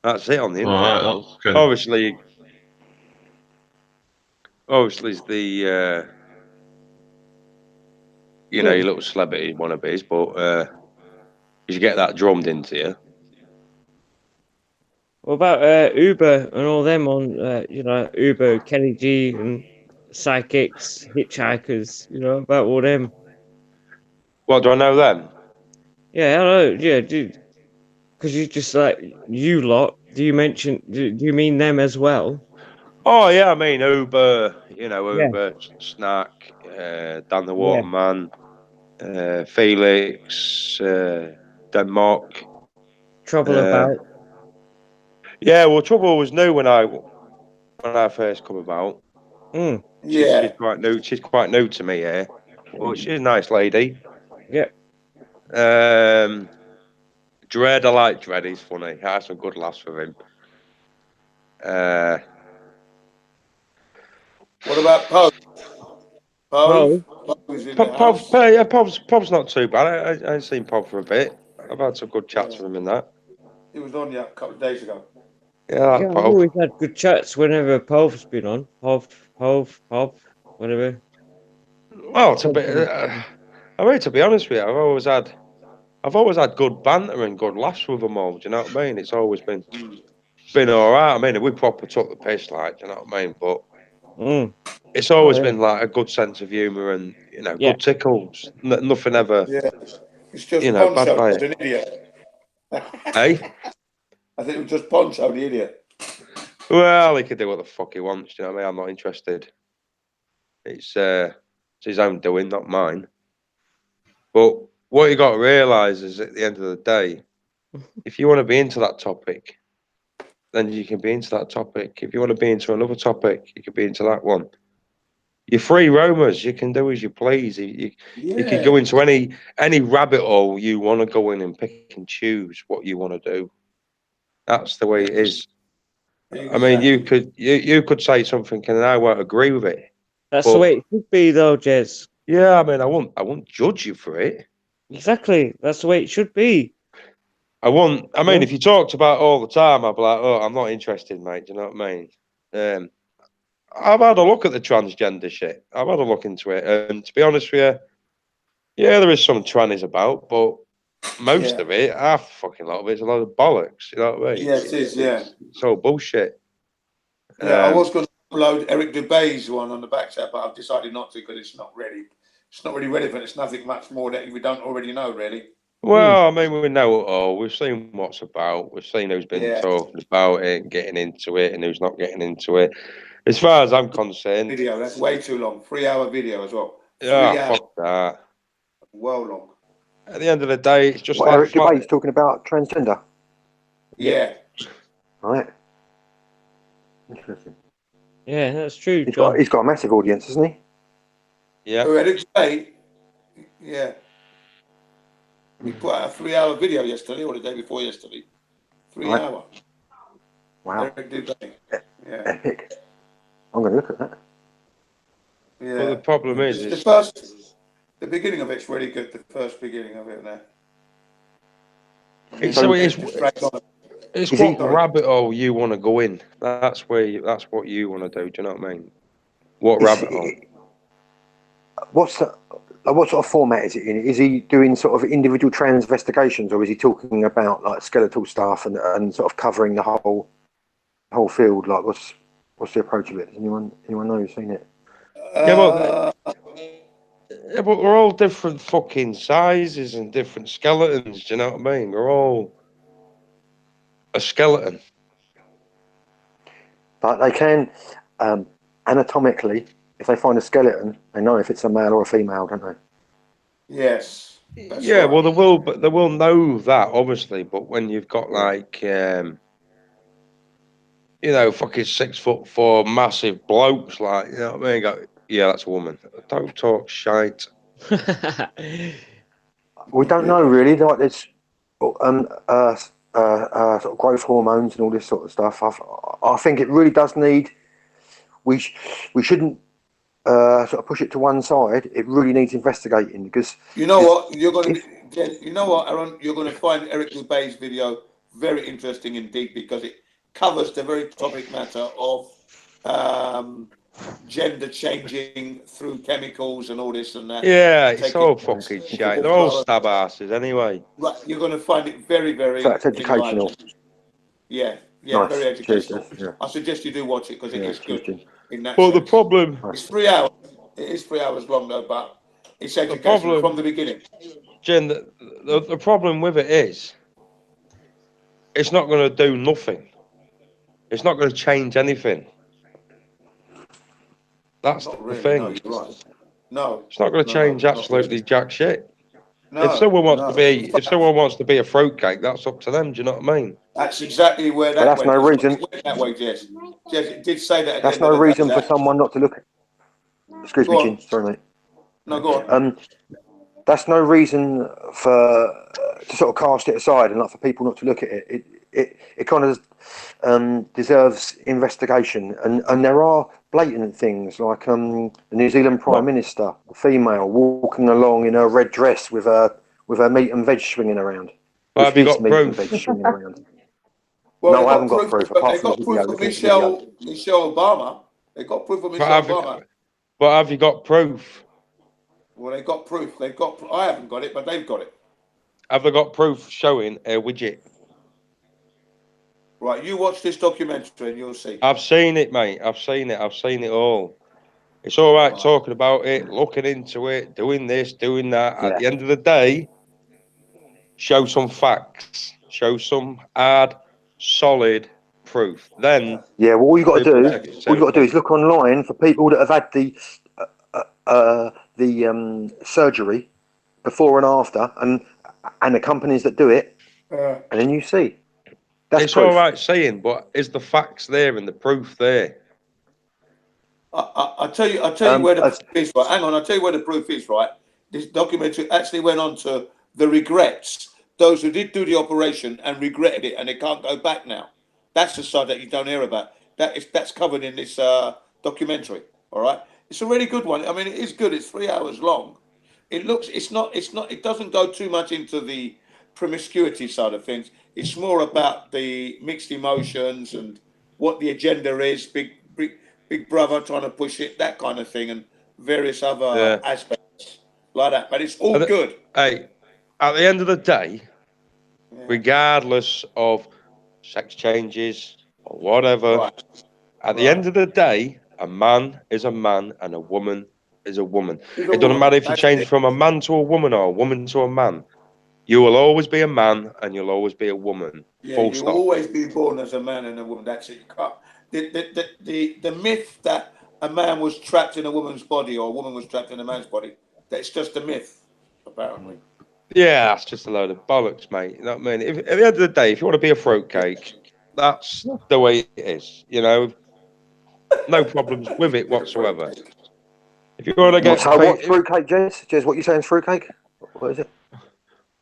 That's it on the internet. Alright, Now. that's good. Obviously, it's the you know, your little celebrity wannabes, but you get that drummed into you. What about Uber and all them on, Uber, Kenny G and Psychics, Hitchhikers, about all them? What, do I know them? Yeah, hello, yeah, dude. Because you just you lot, do you mean them as well? Oh, yeah, I mean, Uber, Yeah, Uber, Snack, Dan the yeah. Waterman, Felix, Denmark. Trouble about. Yeah, well, Trouble was new when I first come about. Mm, She's Yeah. quite new. She's quite new to me, yeah. Well, she's a nice lady. yeah. Dread, I like Dread. He's funny. I had some good laughs with him. What about Pove? Paul, Pove was in the house. Pop's not too bad. I ain't seen Pop for a bit. I've had some good chats with him in that. He was on a couple of days ago. Yeah, I yeah, like I've Pop. always had good chats whenever Pov's been on. Pov, whatever. Well, to be honest with you, I've always had good banter and good laughs with them all. Do you know what I mean? It's always been all right. I mean, we proper took the piss, like, do you know what I mean? But Mm. it's Oh, always yeah. bing like a good sense of humour and Yeah. good tickles. Nothing ever, Yeah. It's just bad Poncho, by just it. an idiot. Hey, I think it was just Poncho, the idiot. well, he can do what the fuck he wants. Do you know what I mean? I'm not interested. It's his own doing, not mine. But what you got to realise is, at the end of the day, if you want to be into that topic, then you can be into that topic. If you want to be into another topic, you can be into that one. You're free roamers. You can do as you please. You can go into any rabbit hole you want to go in and pick and choose what you want to do. That's the way it is. I mean, Exactly. you could say something and I won't agree with it. That's the But way it should be, though, Jez. yeah, I mean, I won't judge you for it. Exactly. That's the way it should be. I mean, Yeah. if you talked about it all the time, I'd be like, oh, I'm not interested, mate. Do you know what I mean? I've had a look at the transgender shit. I've had a look into it, and to be honest with you, yeah, there is some trannies about, but most of it, half fucking lot of it's a lot of bollocks. You know what I mean? Yeah, it is. Yeah. It's all bullshit. Yeah, I was going to upload Eric Dubé's one on the back set, but I've decided not to because it's not ready. It's not really relevant. It's nothing much more that we don't already know, really. Well, I mean, we know it all. We've seen what's about. We've seen who's been Yeah. talking about it, getting into it, and who's not getting into it. As far as I'm concerned, Video, that's way too long. 3-hour video as well. yeah, 3 hours. fuck that. Well long. At the end of the day, it's just What, like Eric Dubay's talking about transgender? Yeah. Right. Interesting. Yeah, that's true, John. He's got a massive audience, hasn't he? Yeah. So Eric Dubé, yeah. He put out a 3-hour video yesterday or the day before yesterday. 3 hour. Wow. Eric Dubé. Yeah. Epic. I'm going to look at that. Yeah. But the problem is, the beginning of it's really good. The first beginning of it there. it's Is what he- rabbit hole you want to go in. That's what you want to do. Do you know what I mean? What rabbit hole? What sort of format is it in? Is he doing sort of individual trans investigations, or is he talking about like skeletal stuff and sort of covering the whole field? Like, what's the approach of it? Does anyone know who's seen it? But we're all different fucking sizes and different skeletons. Do you know what I mean? We're all a skeleton. But they can anatomically, if they find a skeleton, they know if it's a male or a female, don't they? Yes. Yeah, right. Well, they will know that obviously. But when you've got like you know, fucking 6'4" massive blokes, like, you know what I mean? Go, yeah, that's a woman. Don't talk shite. We don't know really. Like there's sort of growth hormones and all this sort of stuff. I think it really does need. We shouldn't sort of push it to one side. It really needs investigating because you know what you're going to. You know what, Aaron, you're going to find Eric Dubé's video very interesting indeed because it covers the very topic matter of gender changing through chemicals and all this and that. Yeah, it's all fucking shite. They're all stab asses anyway. Right, you're going to find it very, very. so it's educational. Yeah, Nice. very educational. Cheers, yeah. I suggest you do watch it because it is good. Cheers. In that Well, sense. the problem. It's 3 hours. It is 3 hours long though, but it's educational from the beginning. Jen, the problem with it is, it's not going to do nothing. It's not going to change anything. That's Not the really, thing. no, you're right. No, it's not going to change absolutely jack shit. No, if someone wants to be a fruitcake, that's up to them. Do you know what I mean? That's exactly where that But that's went. no reason. It went that way, Jez. Jez, it did say that. At That's the end no of the reason day, for someone not to look at. Excuse me, Jim. Sorry, mate. No, go on. That's no reason for to sort of cast it aside and not for people not to look at it. It kind of deserves investigation, and there are blatant things like the New Zealand Prime Minister, a female, walking along in her red dress with her meat and veg swinging around. But have you got meat proof? And veg swinging around. Well, no, I haven't got proof. But they got proof of Michelle Obama. They got proof of Michelle Obama. But have you got proof? Well, they got proof. I haven't got it, but they've got it. Have they got proof showing a widget? Right, you watch this documentary and you'll see. I've seen it, mate. I've seen it all. It's all right talking about it, looking into it, doing this, doing that. Yeah. At the end of the day, show some facts. Show some hard, solid proof. Then well, all you got to do is look online for people that have had the surgery before and after, and the companies that do it, and then you see. That's it's proof. all right saying, but is the facts there and the proof there? I'll tell you where the proof is, right? Hang on, I'll tell you where the proof is, right? This documentary actually went on to the regrets. Those who did do the operation and regretted it and they can't go back now. That's the side that you don't hear about. That's covered in this documentary, all right? It's a really good one. I mean, it is good. It's 3 hours long. It doesn't go too much into the promiscuity side of things. It's more about the mixed emotions and what the agenda is, big brother trying to push it, that kind of thing, and various other aspects like that. But it's all good. Hey, at the end of the day, regardless of sex changes or whatever, at the end of the day, a man is a man and a woman is a woman. It doesn't matter if you change from a man to a woman or a woman to a man. You will always be a man and you'll always be a woman. Yeah, Full you'll stop. always be born as a man and a woman. That's it. You can't. The myth that a man was trapped in a woman's body or a woman was trapped in a man's body, that's just a myth, apparently. Yeah, that's just a load of bollocks, mate. You know what I mean? At the end of the day, if you want to be a fruitcake, that's the way it is. You know, no problems with it whatsoever. If you want to get what's fruitcake, Jez? Jez, what you saying is fruitcake? What is it?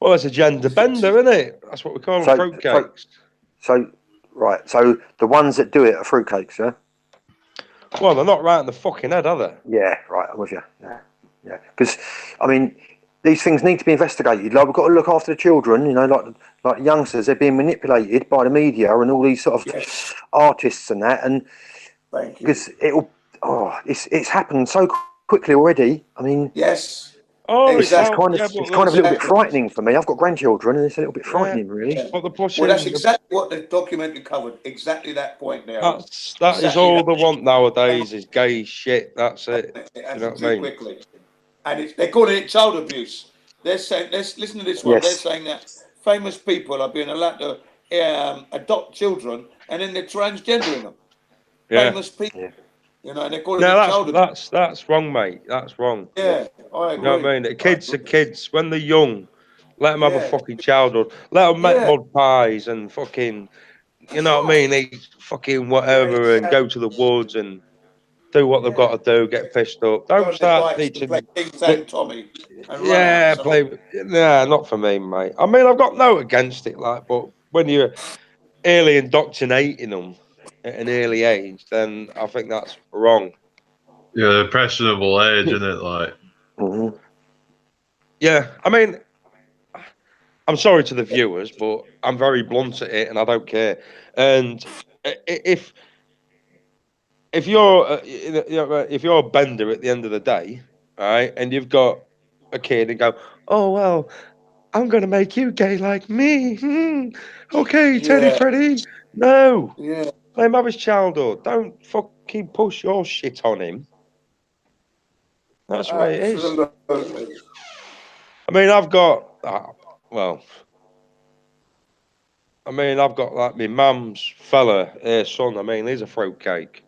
Well, it's a gender bender, isn't it? That's what we call them, fruitcakes. So the ones that do it are fruitcakes, yeah? Well, they're not right in the fucking head, are they? Yeah, right, I'm with you. Yeah. Because, I mean, these things need to be investigated. Like, we've got to look after the children, you know, like youngsters, they're being manipulated by the media and all these sort of artists and that. And because it's happened so quickly already. I mean, it's kind of a little bit frightening for me. I've got grandchildren, and it's a little bit frightening, really. Yeah. Well, that's exactly what the documentary covered. Exactly that point there. That is all they want nowadays is gay shit. That's it. You know what I mean? Quickly. And they're calling it child abuse. They're saying, listen to this one. Yes. They're saying that famous people are being allowed to adopt children, and then they're transgendering them. Famous people. Yeah. You know, and they're calling it child abuse. That's wrong, mate. That's wrong. Yeah, I agree. You know what I mean? The kids are kids. When they're young, let them have a fucking childhood. Let them make mud pies and fucking You know what I mean? Eat fucking whatever and go to the woods and do what they've got to do, get pissed up. Go Don't on the start bikes to teaching. play King Sam Tommy and run Yeah, out. play. Nah, not for me, mate. I mean, I've got no against it, like, but when you're early indoctrinating them at an early age, then I think that's wrong. Yeah, impressionable age, isn't it? Like, Mm-hmm. Yeah, I mean, I'm sorry to the viewers, but I'm very blunt at it, and I don't care. And if you're if you're a bender at the end of the day, right, and you've got a kid and go, oh well, I'm gonna make you gay like me. Okay, Teddy Yeah, Freddy. No, yeah, let him have his childhood. Don't fucking push your shit on him. That's the way it is. absolutely. I mean, I've got well, I mean, I've got like my mum's fella, son. I mean, he's a fruitcake.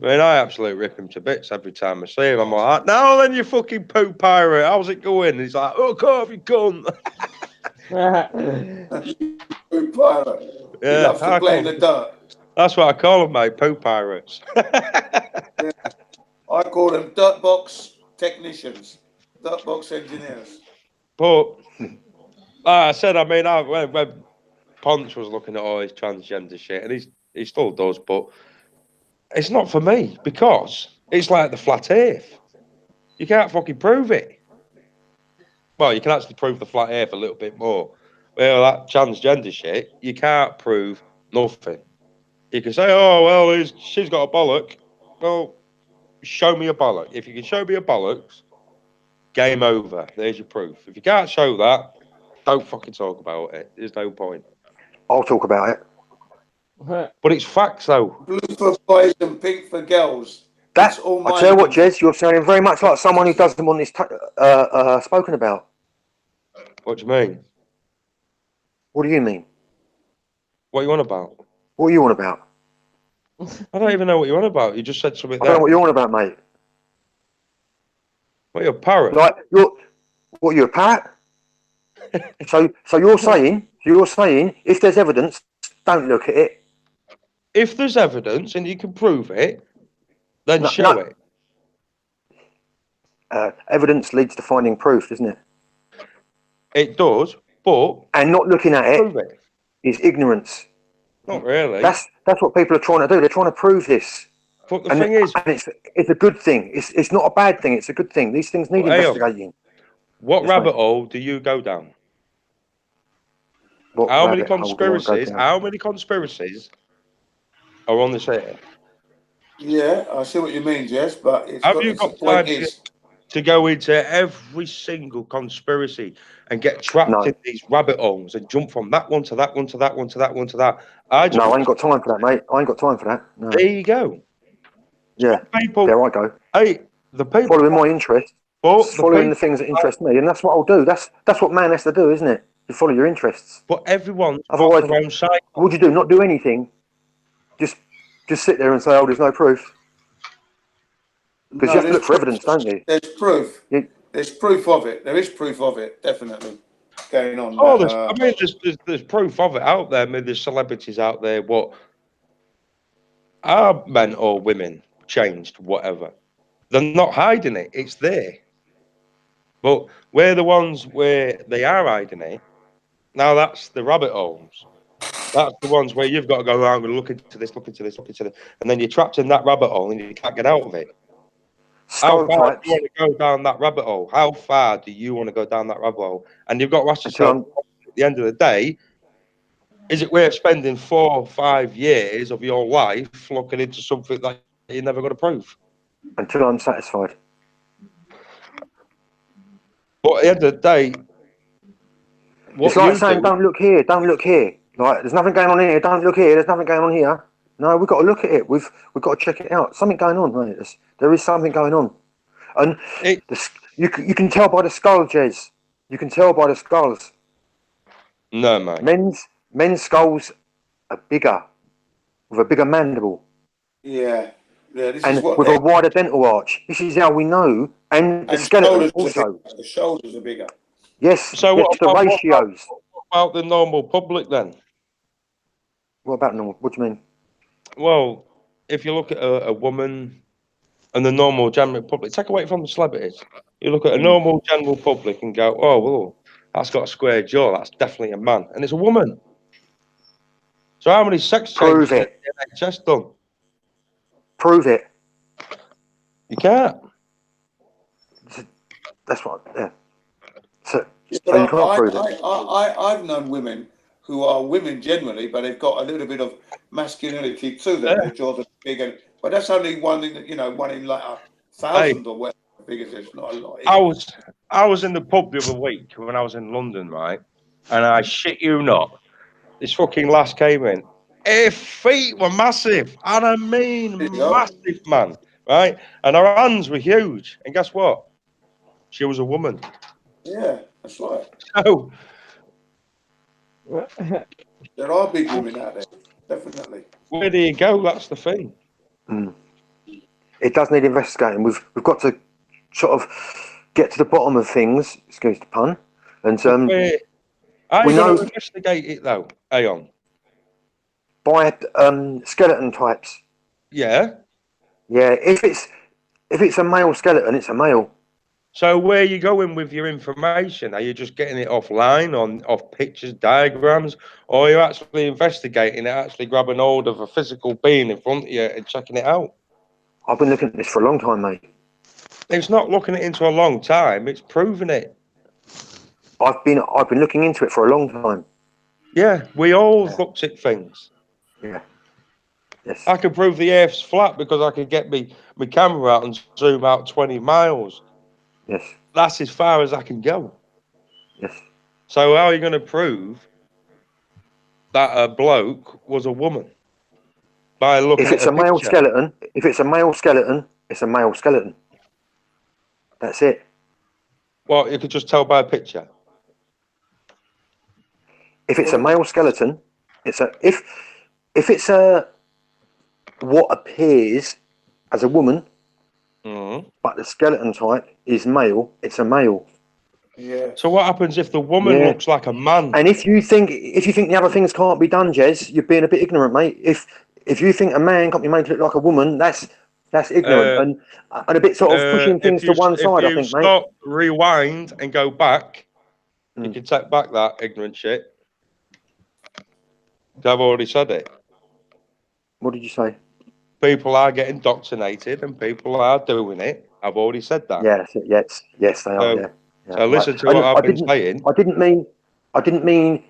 I mean, I absolutely rip him to bits every time I see him. I'm like, now then, you fucking poo pirate. How's it going? And he's like, oh, off, you cunt. Good pilot. He Yeah, loves to play in the dirt. that's what I call them, mate, poo pirates. Yeah. I call them dirt box technicians, dirt box engineers. But like I said, I mean, when Ponce was looking at all his transgender shit, and he still does, but it's not for me because it's like the flat earth. You can't fucking prove it. Well, you can actually prove the flat earth a little bit more. Well, that transgender shit, you can't prove nothing. You can say, oh, well, she's got a bollock. Well, show me a bollock. If you can show me a bollocks, game over. There's your proof. If you can't show that, don't fucking talk about it. There's no point. I'll talk about it. But it's facts, though. Blue for boys and pink for girls. It's all I tell you what, mind Jez, you're sounding very much like someone who doesn't want this spoken about. What do you mean? What do you mean? What are you on about? What are you on about? I don't even know what you're on about. You just said something I don't know there. what you're on about, mate. What, you're a parrot? Like you're a parrot? so you're saying if there's evidence, don't look at it. If there's evidence and you can prove it, then show it. Evidence leads to finding proof, doesn't it? It does, but and not looking at prove it is ignorance. Not really. That's what people are trying to do. They're trying to prove this. But the thing is, and it's a good thing. It's not a bad thing. It's a good thing. These things need investigating. What rabbit hole do you go down? How many conspiracies? How many conspiracies are on this earth? Yeah, I see what you mean, Jess. But have you got time to go into every single conspiracy and get trapped in these rabbit holes and jump from that one to that one to that one to that one to that? I ain't got time for that, mate. I ain't got time for that. No. There you go. Yeah, there I go. Hey, the people following my interest, following the things that interest me, and that's what I'll do. That's what man has to do, isn't it? You follow your interests. But everyone's otherwise, their own side. What would you do? Not do anything. Just sit there and say, "Oh, there's no proof." Because you have to look for evidence, don't you? There's proof. There's proof of it. There is proof of it, definitely going on. Oh, I mean, there's proof of it out there. I mean, there's celebrities out there. What are men or women changed? Whatever. They're not hiding it. It's there. But we're the ones where they are hiding it. Now that's the rabbit holes. That's the ones where you've got to go around and look into this, and then you're trapped in that rabbit hole and you can't get out of it. How far do you want to go down that rabbit hole? How far do you want to go down that rabbit hole? And you've got to ask yourself, at the end of the day, is it worth spending 4 or 5 years of your life looking into something that you're never going to prove? Until I'm satisfied. But at the end of the day, it's like saying, don't look here, don't look here. Like, there's nothing going on here, don't look here, there's nothing going on here. No, we've got to look at it. We've got to check it out. Something going on, mate. There is something going on. And you can tell by the skull, Jez. You can tell by the skulls. No, mate. Men's skulls are bigger, with a bigger mandible. Yeah. And with a wider dental arch. This is how we know. And the skeleton also. The shoulders are bigger. Yes, so the ratios. What about the normal public then? What about normal? What do you mean? Well, if you look at a woman and the normal general public, take away from the celebrities, you look at a normal general public and go, oh, well, that's got a square jaw. That's definitely a man. And it's a woman. So how many sex changes Prove it. get the NHS done? Prove it. You can't. That's what. Yeah. So Yeah, you but can't prove it. I've known women who are women generally, but they've got a little bit of masculinity to them. Yeah. Their jaws are big, but that's only one in one in like 1,000 or whatever big it is. Not a lot. I was in the pub the other week when I was in London, right? And I shit you not, this fucking lass came in. Her feet were massive, and I mean massive, man, right? And her hands were huge. And guess what? She was a woman. Yeah, that's right. So there are big women out there, definitely. Where do you go? That's the thing. It does need investigating. We've got to sort of get to the bottom of things. Excuse the pun. And How are you going to investigate it though, Aeon? By skeleton types. Yeah. Yeah. If it's a male skeleton, it's a male. So where are you going with your information? Are you just getting it offline, off pictures, diagrams, or are you actually investigating it, actually grabbing hold of a physical being in front of you and checking it out? I've been looking at this for a long time, mate. It's not looking it into a long time, it's proving it. I've been looking into it for a long time. Yeah, we all looked at things. Yeah. Yes. I could prove the Earth's flat because I could get my camera out and zoom out 20 miles. Yes. That's as far as I can go. Yes. So how are you going to prove that a bloke was a woman? By looking if it's at a male picture. skeleton, if it's a male skeleton, it's a male skeleton. That's it. Well, you could just tell by a picture. If it's a male skeleton, it's a if it's a what appears as a woman, but the skeleton type is male, it's a male. Yeah. So what happens if the woman looks like a man? And if you think the other things can't be done, Jez, you're being a bit ignorant, mate. If you think a man can't be made to look like a woman, that's ignorant and a bit sort of pushing things to one side, I think, mate. Stop, rewind, and go back, you can take back that ignorant shit. I've already said it. What did you say? People are getting indoctrinated and people are doing it. I've already said that. Yes, they are. Yeah. So listen to what I've been saying. I didn't mean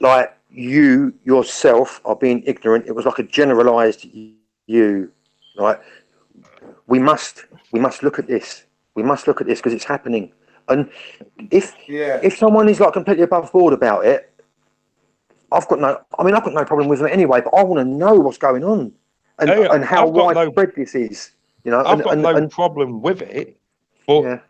like you yourself are being ignorant. It was like a generalised you. Like we must look at this. We must look at this because it's happening. And if someone is like completely above board about it, I've got no problem with it anyway. But I want to know what's going on and how widespread this is. You know, I've got no problem with it, but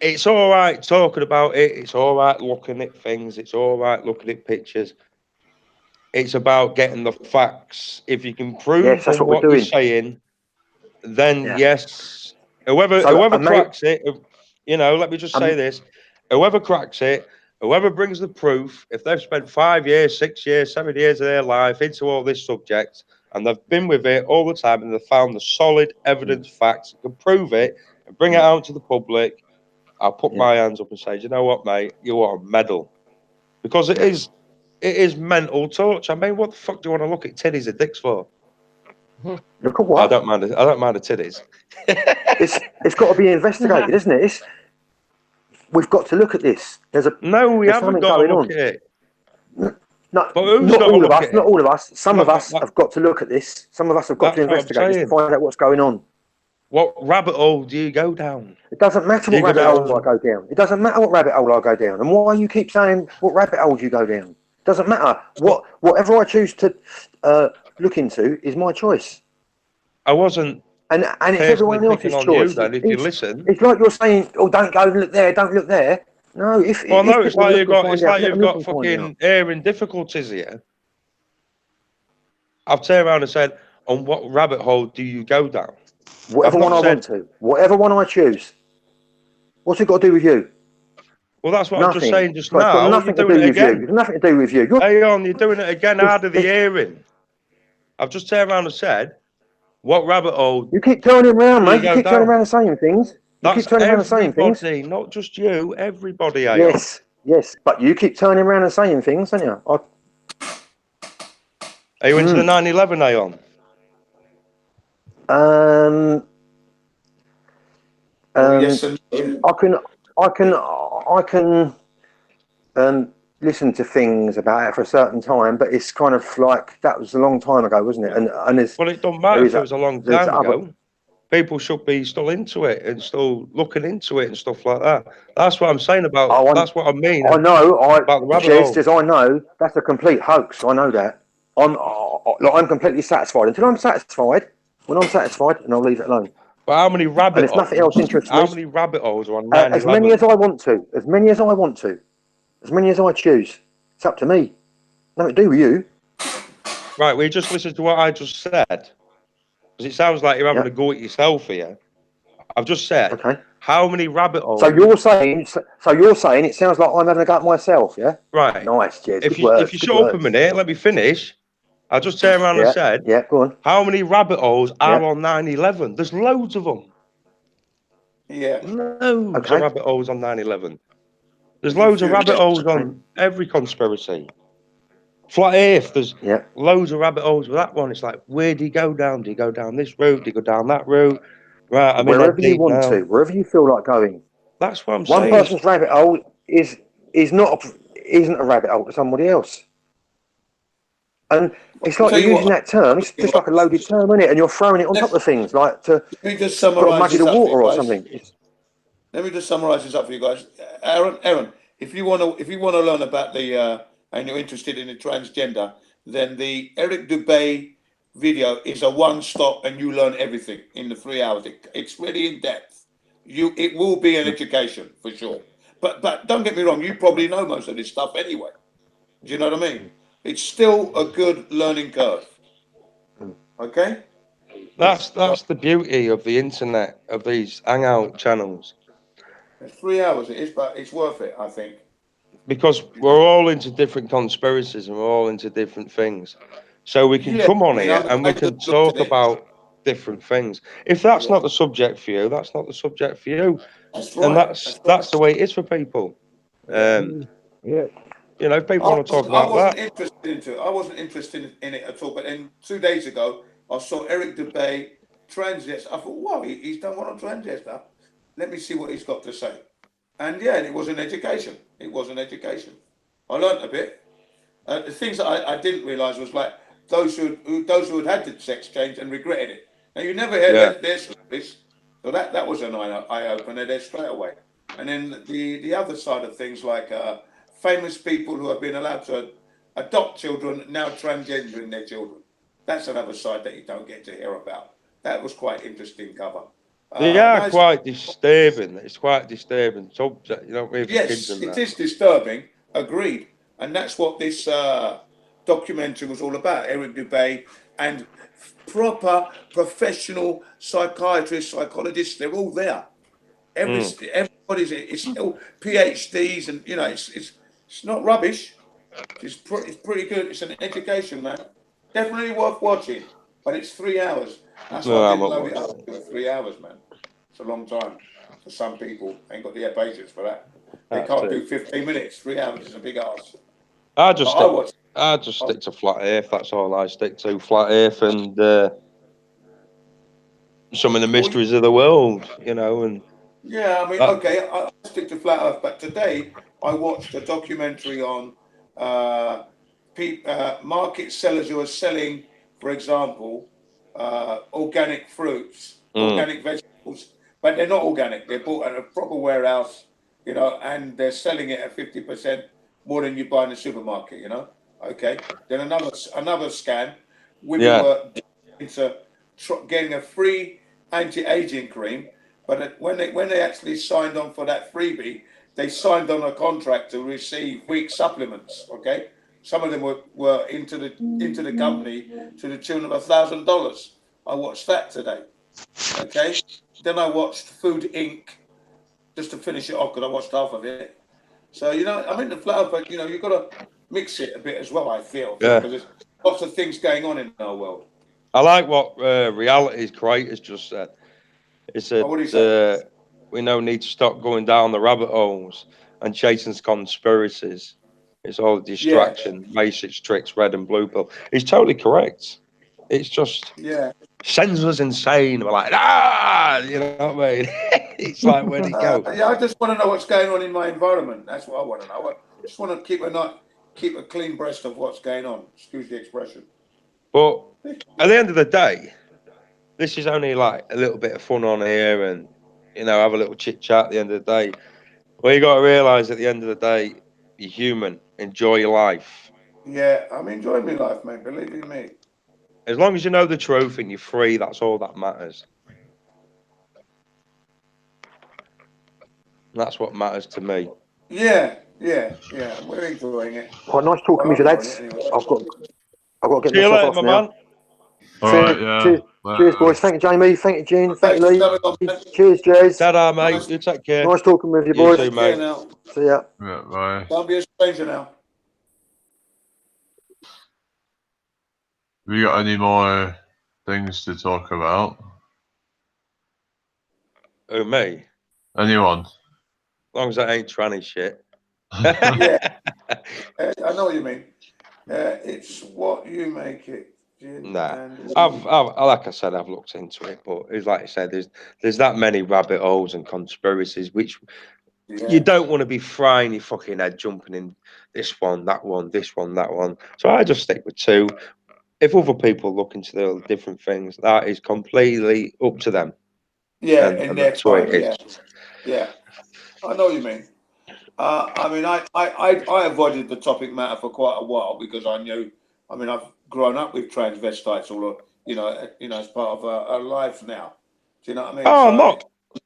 it's all right talking about it. It's all right looking at things. It's all right looking at pictures. It's about getting the facts. If you can prove from what you're saying, then yes. Whoever cracks it, let me just say this. Whoever cracks it, whoever brings the proof, if they've spent 5 years, 6 years, 7 years of their life into all this subject, and they've been with it all the time, and they've found the solid evidence, facts, can prove it, and bring it out to the public, I'll put my hands up and say, you know what, mate, you want a medal. Because it is mental torture. I mean, what the fuck do you want to look at titties and dicks for? Look at what? I don't mind the titties. It's got to be investigated, isn't it? We've got to look at this. We haven't got to look at it. No, not all of us. Not all of us. Some of us have got to look at this. Some of us have got to investigate this to find out what's going on. What rabbit hole do you go down? It doesn't matter what rabbit hole I go down. It doesn't matter what rabbit hole I go down. And why you keep saying what rabbit hole you go down? It doesn't matter. Whatever I choose to look into is my choice. I wasn't. And it's everyone else's choice. If you listen, it's like you're saying, "Oh, don't go look there. Don't look there." No, it's like you've got fucking hearing difficulties here. I've turned around and said, "On what rabbit hole do you go down?" Whatever one I want to. Whatever one I choose. What's it got to do with you? Well, that's what I was just saying just It's got now. You're nothing to doing do it with you. again. It's nothing to do with you. Hey, you're doing it again out of the hearing. I've just turned around and said, what rabbit hole You keep turning around, do you mate. You go keep turning down? around and saying things. You That's keep turning around and saying things. everybody, not just you. Everybody, Yes, yes. But you keep turning around and saying things, don't you? Are you into the 9/11, Aeon? Yes, and I can listen to things about it for a certain time, but it's kind of like that was a long time ago, wasn't it? And there's Well, it don't matter if it was a long there's time other. ago. People should be still into it and still looking into it and stuff like that. That's what I'm saying about. That's what I mean. I know. About the rabbit Jez, hole. I know that's a complete hoax. I know that. I'm completely satisfied until I'm satisfied. When I'm satisfied, and I'll leave it alone. But how many rabbit And if holes? nothing else interests me, How many rabbit holes are on 9/11? as many as I want to. As many as I want to. As many as I choose. It's up to me. Nothing to do with you. Right, we just listen to what I just said. Because it sounds like you're having a go at yourself here. I've just said, okay. How many rabbit holes? So you're saying it sounds like I'm having a go at myself, yeah? Right. Nice, Jez. If Good you shut up a minute, let me finish. I just turned around and said, yeah, go on. How many rabbit holes are on 9/11? There's loads of them. Yeah. Loads of rabbit holes on 9/11. There's loads of rabbit holes on every conspiracy. Flat Earth, there's loads of rabbit holes with that one. It's like, where do you go down? Do you go down this route? Do you go down that route? Right, I'm in Wherever you deep want now. to, wherever you feel like going. That's what I'm saying. One person's rabbit hole isn't a rabbit hole to somebody else. And it's like you're using that term. It's just like a loaded term, isn't it? And you're throwing it on top of things, like to muddy the water or something. Let me just summarise this up for you guys. Aaron, if you want to learn about the and you're interested in the transgender, then the Eric Dubay video is a one-stop, and you learn everything in the 3 hours. It's really in depth. It will be an education for sure. But don't get me wrong. You probably know most of this stuff anyway. Do you know what I mean? It's still a good learning curve. Okay. That's the beauty of the internet, of these hangout channels. It's 3 hours. It is, but it's worth it, I think. Because we're all into different conspiracies and we're all into different things. So we can come on here and we can talk about different things. If that's not the subject for you, that's not the subject for you. That's right. And that's the way it is for people. You know, if people want to talk about that. I wasn't interested in it at all. But then 2 days ago, I saw Eric Dubay, transgender. I thought, wow, he's done one on transgender. Let me see what he's got to say. And yeah, it was an education. It was an education. I learnt a bit. The things that I didn't realise was like those who had the sex change and regretted it. Now you never heard their stories, so that was an eye opener there straight away. And then the other side of things, like famous people who have been allowed to adopt children now transgendering their children. That's another side that you don't get to hear about. That was quite interesting cover. They are quite disturbing. It's quite disturbing subject. You don't read for kids and that. Yes, it is disturbing. Agreed. And that's what this documentary was all about. Eric Dubay and proper professional psychiatrists, psychologists. They're all there. Everybody's. It's still PhDs, and you know, it's not rubbish. It's pretty good. It's an education, man. Definitely worth watching. But it's 3 hours. That's why I didn't load it up for 3 hours, man. It's a long time for some people. Ain't got the patience for that. They can't do 15 minutes. 3 hours is a big ask. I just stick to Flat Earth. That's all I stick to. Flat Earth and some of the mysteries of the world, you know. And yeah, I mean, okay, I stick to Flat Earth. But today I watched a documentary on market sellers who are selling, for example, organic fruits, organic vegetables, but they're not organic. They're bought at a proper warehouse, you know, and they're selling it at 50% more than you buy in the supermarket, you know. Okay. Then another scam. Women were into getting a free anti-aging cream, but when they actually signed on for that freebie, they signed on a contract to receive weak supplements. Okay. Some of them were into the company to the tune of $1,000. I watched that today. Okay. Then I watched Food Inc. just to finish it off because I watched half of it. So I'm in the flow, but you've got to mix it a bit as well. I feel Yeah. because there's lots of things going on in our world. I like what Reality's creators just said. He said, what did he say? we now need to stop going down the rabbit holes and chasing conspiracies. It's all a distraction, basics, tricks, red and blue pill. He's totally correct. It's just sends us insane. We're like, you know what I mean? It's like, where'd he go? I just want to know what's going on in my environment. That's what I want to know. I just want to keep a clean breast of what's going on. Excuse the expression. But at the end of the day, this is only like a little bit of fun on here and, have a little chit chat at the end of the day. Well, you got to realise at the end of the day, you're human. Enjoy your life. Yeah, I'm enjoying my life, mate. Believe in me. As long as you know the truth and you're free, that's all that matters. That's what matters to me. Yeah. We're enjoying it. Quite nice talking with you, lads. Anyway. I've got to get See you myself later, off my now. man. All right, yeah. Cheers, boys. Thank you, Jamie. Thank you, Jean. Thank you, Lee. Cheers, Jez. Ta-da, mate. You take care. Nice talking with you, You boys. too, mate. Now. See ya. Yeah, bye. Don't be a stranger now. Have you got any more things to talk about? Who, me? Anyone? As long as that ain't tranny shit. Yeah. I know what you mean. It's what you make it. Nah, I've like I said, I've looked into it, but it's like I said, there's that many rabbit holes and conspiracies which you don't want to be frying your fucking head, jumping in this one, that one, this one, that one. So I just stick with two. If other people look into the different things, that is completely up to them. Yeah, and their that's what time. it is. Yeah. I know what you mean. I avoided the topic matter for quite a while because I knew. I mean, I've grown up with transvestites, as part of our lives now. Do you know what I mean? Oh,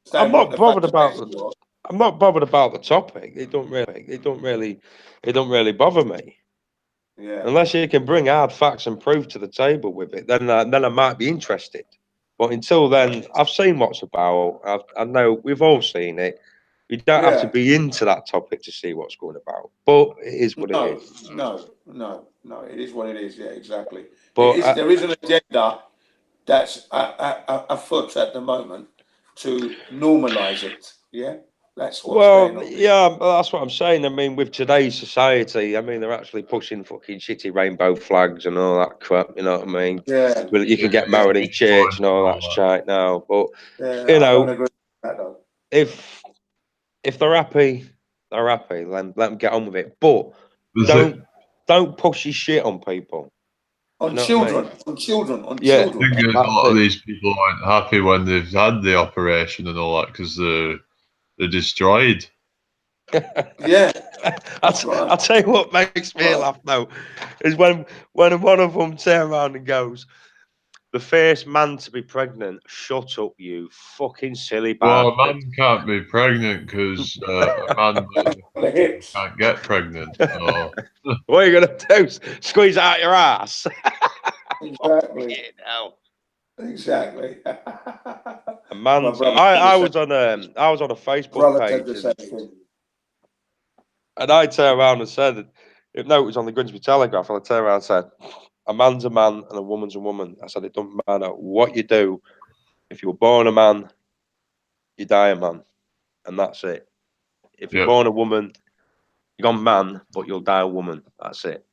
so I'm not bothered about fascination was. I'm not bothered about the topic. It don't really bother me. Yeah. Unless you can bring hard facts and proof to the table with it, then I might be interested. But until then, I've seen what's about. I know we've all seen it. You don't have to be into that topic to see what's going about. But it is what it is. No. It is what it is. Yeah, exactly. But There is an agenda that's afoot at the moment to normalise it. Yeah, that's what's going on. yeah, that's what I'm saying. I mean, with today's society, I mean, they're actually pushing fucking shitty rainbow flags and all that crap. You know what I mean? Yeah. Well, you can get married in church and all that shit now. But I don't agree with that though. If they're happy, they're happy. Let them get on with it. But don't push your shit on people. On children. Children. I think a lot of these people aren't happy when they've had the operation and all that because they're destroyed. Yeah. I'll tell you what makes me laugh though, is when one of them turns around and goes, "The first man to be pregnant." Shut up, you fucking silly bastard. Well, a man can't be pregnant because a man can't get pregnant. So. What are you gonna do? Squeeze out your ass? Exactly. Exactly. A man. I was on a Facebook page. And I turned around and said, it was on the Grimsby Telegraph, and I turned around and said, a man's a man and a woman's a woman. I said, it doesn't matter what you do. If you were born a man, you die a man. And that's it. If you're born a woman, you're gone man, but you'll die a woman. That's it.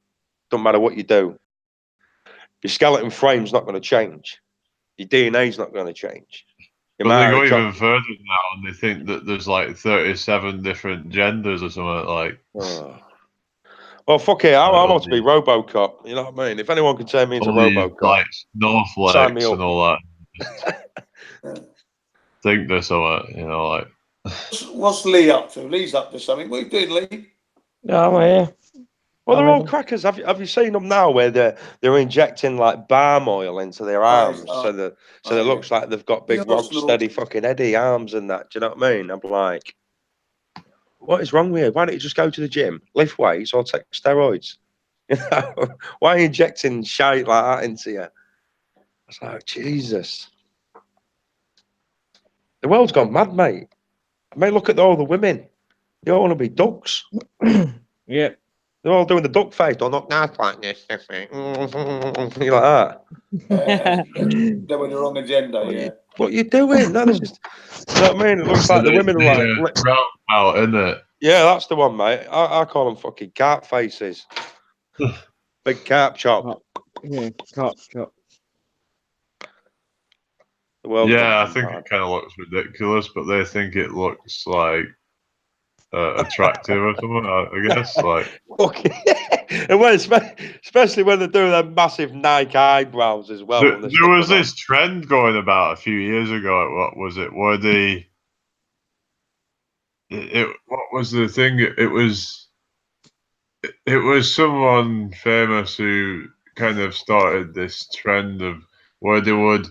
Doesn't matter what you do. Your skeleton frame's not going to change. Your DNA's not going to change. But they go even further now, and they think that there's like 37 different genders or something like. Well, fuck it. I want to be RoboCop. You know what I mean? If anyone can turn me into RoboCop, like snowflakes and all that. Think there's something, like. What's Lee up to? Lee's up to something. What are you doing, Lee? No, I'm here. Well, they're all crackers. Have you seen them now where they're injecting like palm oil into their arms so that it looks like they've got big rock steady fucking Eddie arms and that? Do you know what I mean? I'm like, what is wrong with you? Why don't you just go to the gym, lift weights, or take steroids? Why are you injecting shit like that into you? It's like, Jesus. The world's gone mad, mate. Look at all the women. You don't want to be ducks. Yep. They're all doing the duck face. Don't look nice like this. You like that? They're on the wrong agenda, yeah. What you doing? No, this is. You know what I mean? It looks like the women are like. Out, isn't it? Yeah, that's the one, mate. I call them fucking carp faces. Big carp chop. Yeah, cop chop. The world's Yeah, I gone think mad. it kind of looks ridiculous, but they think it looks like attractive or something. I guess like. Okay. And when, especially when they're doing their massive Nike eyebrows as well. There was this trend going about a few years ago. What was it? Where they what was the thing? It was someone famous who kind of started this trend of where they would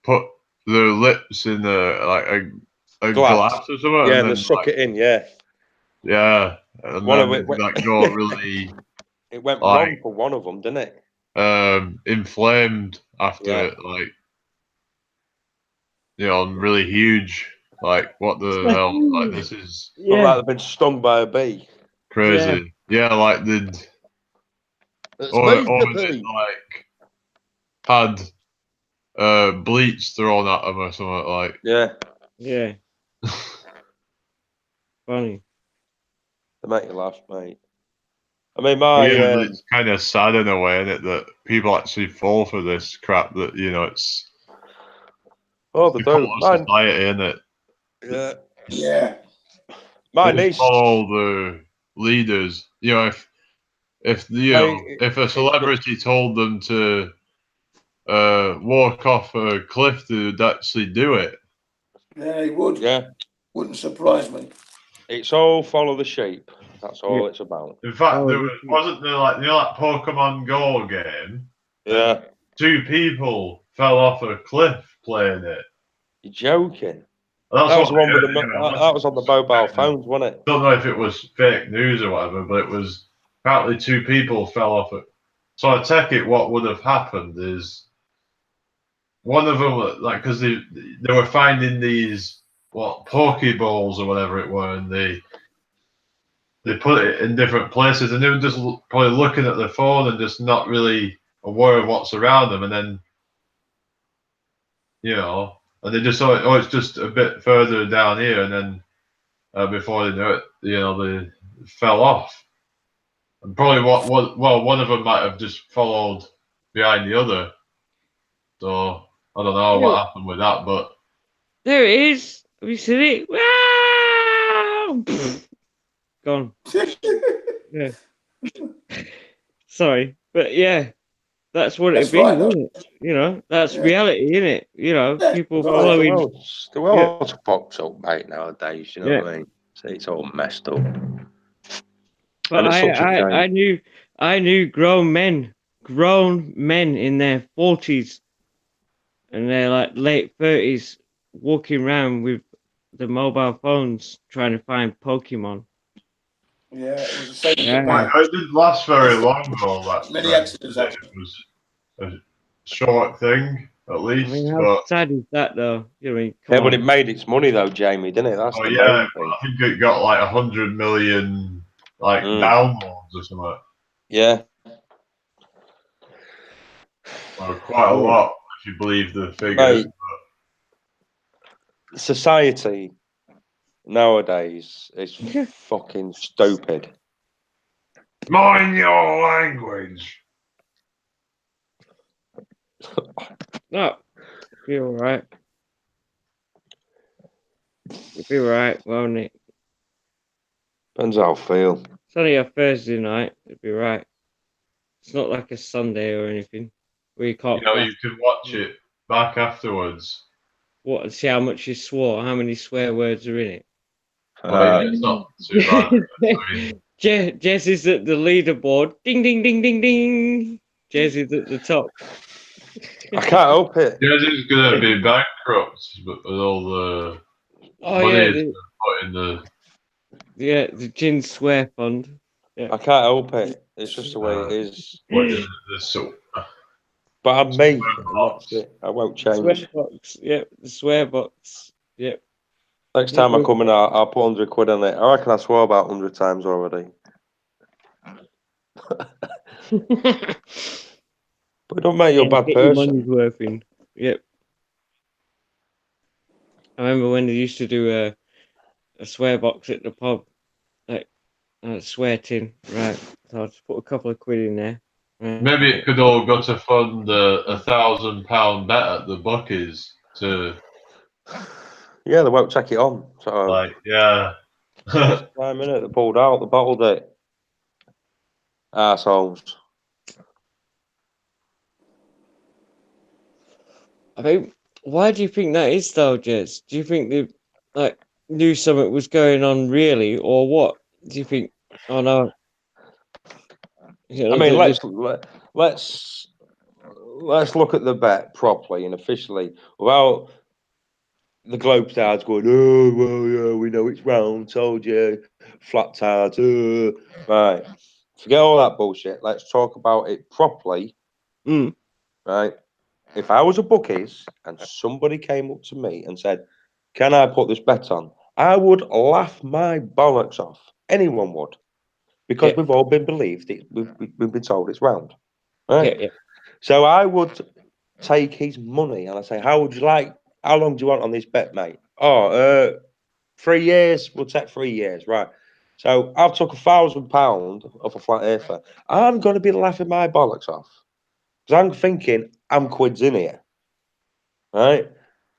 put their lips in a glass or something, Yeah, and they then suck it in. Yeah, and one then of it, that got really it went like wrong for one of them, didn't it? inflamed after Yeah. it, like really huge. Like what the hell? Like this is Look like they've been stung by a bee. crazy. Yeah, like they'd It's or me, the was it bee. like had bleach thrown at them or something like. Yeah, Yeah. Funny. they make you laugh, mate. I mean, my It's kind of sad in a way, isn't it, that people actually fall for this crap. That it's oh, the they cult do. of Mine, society, isn't it? yeah, Yeah. my They just niece. follow the leaders. If if a celebrity told them to walk off a cliff, they'd actually do it. Yeah, he would. Yeah, Wouldn't surprise me. it's all follow the sheep. That's all it's about. In fact, Oh, there wasn't there like that Pokemon Go game. Yeah, Two people fell off a cliff playing it. you're joking. That's That was the what one with the. anyway, That was on the mobile phones, wasn't it? don't know if it was fake news or whatever, but it was apparently two people fell off it. So I take it what would have happened is one of them, like, because they were finding these Pokeballs or whatever it were, and they put it in different places, and they were just probably looking at their phone and just not really aware of what's around them, and then and they just saw it. Oh, it's just a bit further down here, and then before they knew it, they fell off. And probably one of them might have just followed behind the other. So I don't know what happened with that, but there it is. Have you seen it? Wow! Gone. Yeah. Sorry, but yeah, that's what it'd be, right, wouldn't it? That's reality, isn't it? People right. following. The world's fucked up, mate, nowadays. You know Yeah. what I mean? It's all messed up. But And it's such a shame. I knew grown men in their 40s and their like late 30s walking around with the mobile phones trying to find Pokemon. Yeah, it was the same. Yeah. it didn't last very long though. That Many accidents. it was a short thing at I least. mean, how But sad is that though? Come but on. it made its money though, Jamie, didn't it? That's the main thing. I think it got like 100 million downloads or something. Yeah. Well, quite a lot if you believe the figures. Mate, society nowadays is fucking stupid. Mind your language. No, you'll be all right. You'll be all right, won't it? Depends how I feel. It's only a Thursday night. It'll be right. It's not like a Sunday or anything. Where you can't. You can watch it back afterwards. What, and see how much you swore? How many swear words are in it? It's not too bad. Jez is at the leaderboard. Ding, ding, ding, ding, ding. Jez is at the top. I can't help it. Jez is going to be bankrupt with all the money put in the gin swear fund. Yeah. I can't help it. It's just the way it is. But I'm me. And that's it. I won't change. Swear box. Yep, the swear box. Yep. Next time I come in, I'll put 100 quid on it. I reckon I swore about 100 times already. But it don't make you a bad get your person. money's worth in. Yep. I remember when they used to do a swear box at the pub, like a swear tin, right? So I'll just put a couple of quid in there. Right? Maybe it could all go to fund a £1,000 bet at the bookies to. Yeah, they won't take it on. So Like, yeah. last time minute they pulled out, they bottled it. Assholes. I mean, why do you think that is, though, Jez? Do you think they like knew something was going on, really, or what? Do you think? Oh no. You know, I mean, let's look at the bet properly and officially without the globe stars going, oh well, yeah, we know it's round, told you, flat tires, right. Forget all that bullshit. Let's talk about it properly. Right. If I was a bookies and somebody came up to me and said, can I put this bet on? I would laugh my bollocks off. Anyone would. Because Yeah. we've all been believed it, we've been told it's round. Right? Yeah. So I would take his money and I say, how long do you want on this bet, mate? Oh, 3 years, we'll take 3 years, right? So I've took £1,000 off a flat earther. I'm gonna be laughing my bollocks off. Because I'm thinking I'm quids in here. Right?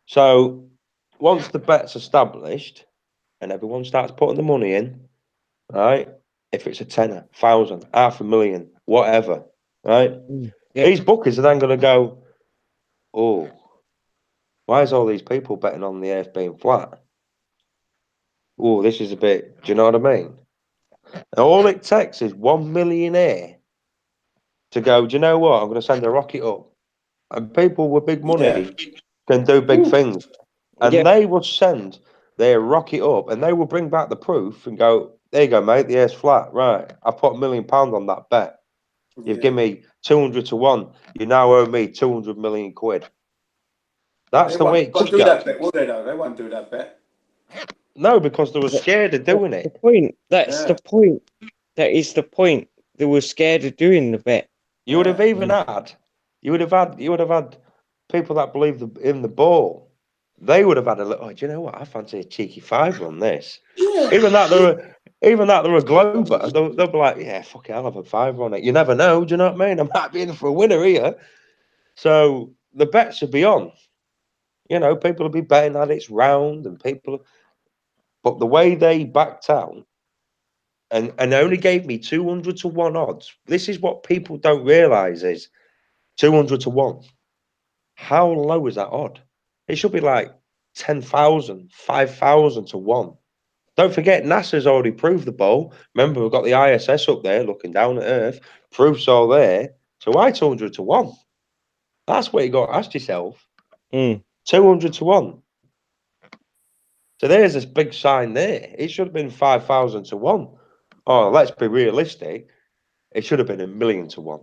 So once the bet's established and everyone starts putting the money in, right? If it's a tenner, 1,000, 500,000, whatever, right? Yeah. These bookies are then going to go, oh, why is all these people betting on the earth being flat? Oh, this is a bit, do you know what I mean? And all it takes is 1 millionaire to go, do you know what? I'm going to send a rocket up. And people with big money can do big things. And Yeah. they will send their rocket up and they will bring back the proof and go, there you go, mate, the air's flat. Right. I put £1 million on that bet. You've given me 200 to 1. You now owe me 200 million quid. That's the way it could do go. that bet, will they, though? They won't do that bet. No, because they were scared of doing That's it. the point. That's the point. That is the point. They were scared of doing the bet. You would have even had, you would have had people that believe in the ball. They would have had a little. Oh, do you know what? I fancy a cheeky fiver on this. Even that they're a glober. They'll be like, yeah, fuck it, I'll have a fiver on it. You never know. Do you know what I mean? I might be in for a winner here. So the bets will be on. You know, people will be betting that it's round, and but the way they backed out and only gave me 200 to 1 odds. This is what people don't realise is 200 to 1. How low is that odd? It should be like 10,000, 5,000 to 1. Don't forget, NASA's already proved the ball. Remember, we've got the ISS up there looking down at Earth. Proof's all there. So why 200 to 1? That's what you got to ask yourself. 200 to 1. So there's this big sign there. It should have been 5,000 to 1. Oh, let's be realistic. It should have been 1 million to 1.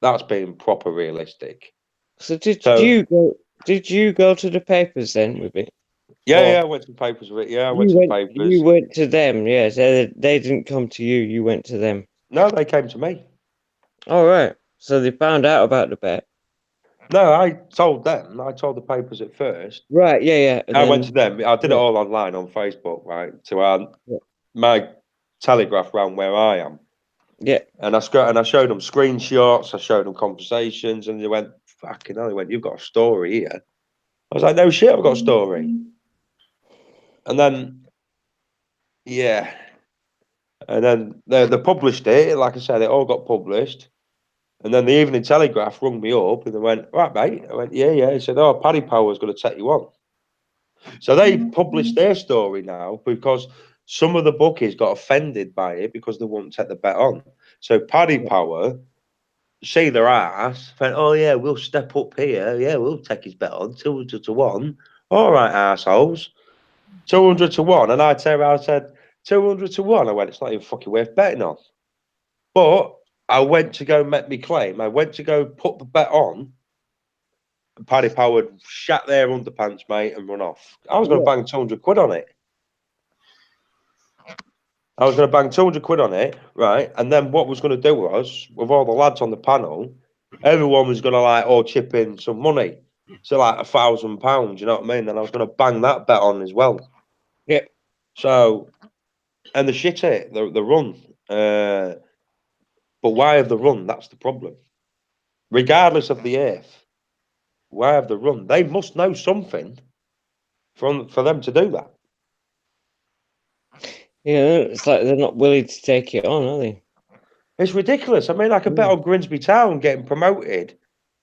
That's being proper realistic. So did you go? Did you go to the papers then with it? Yeah, I went to the papers with it. Yeah, I went to the papers. You went to them, yeah. So they didn't come to you. You went to them. No, they came to me. All right. So they found out about the bet. No, I told them. I told the papers at first. Right. Yeah. I went to them. I did it all online on Facebook, right? To my telegraph round where I am. Yeah. And I showed them screenshots. I showed them conversations, and they went, "Fucking hell!" They went, "You've got a story here." I was like, "No shit, I've got a story." And then, yeah, and then they published it. Like I said, it all got published. And then the Evening Telegraph rung me up and they went, right, mate. I went, yeah. He said, oh, Paddy Power's going to take you on. So they published their story now because some of the bookies got offended by it because they wouldn't take the bet on. So Paddy Power, see their ass, went, oh, yeah, we'll step up here. Yeah, we'll take his bet on 200 to 1. All right, assholes. 200 to 1. And I turned around and said, 200 to 1. I went, it's not even fucking worth betting on. But I went to go make me claim. I went to go put the bet on. And Paddy Power shat their underpants, mate, and run off. I was going to bang 200 quid on it. I was going to bang 200 quid on it, right? And then what I was going to do was, with all the lads on the panel, everyone was going to like all chip in some money. So like £1,000, you know what I mean? And I was going to bang that bet on as well. Yeah. So, and the shit it, the run. But why have the run? That's the problem. Regardless of the earth, why have the run? They must know something for them to do that. Yeah, it's like they're not willing to take it on, are they? It's ridiculous. I mean, I could bet on Grimsby Town getting promoted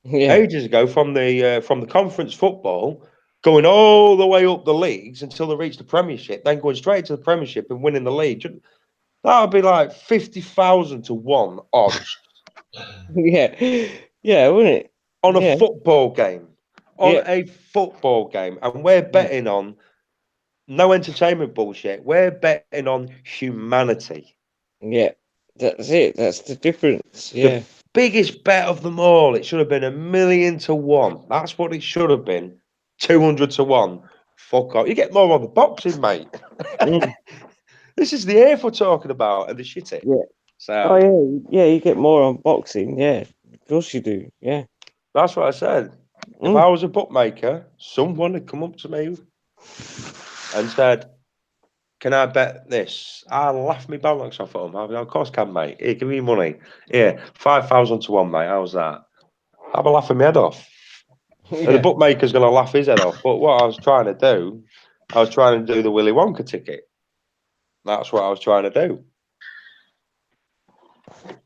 ages ago from the conference football, going all the way up the leagues until they reach the Premiership, then going straight to the Premiership and winning the league. That would be like 50,000 to 1 odds. Yeah, wouldn't it? On a football game. A football game. And we're betting on no entertainment bullshit. We're betting on humanity. Yeah, that's it. That's the difference. Yeah. The biggest bet of them all. It should have been 1,000,000 to 1. That's what it should have been. 200 to 1. Fuck off. You get more on the boxing, mate. This is the earth we're talking about and the shitty. Yeah. So, oh yeah, you get more on boxing. Yeah, of course you do. Yeah. That's what I said. If I was a bookmaker, someone had come up to me and said, "Can I bet this?" I'll laugh me bollocks off at them. I'll be, "Of course, can, mate. Here, give me your money. Here, 5,000 to 1, mate. How's that?" I'll be laughing my head off. And the bookmaker's going to laugh his head off. But what I was trying to do, the Willy Wonka ticket. That's what I was trying to do.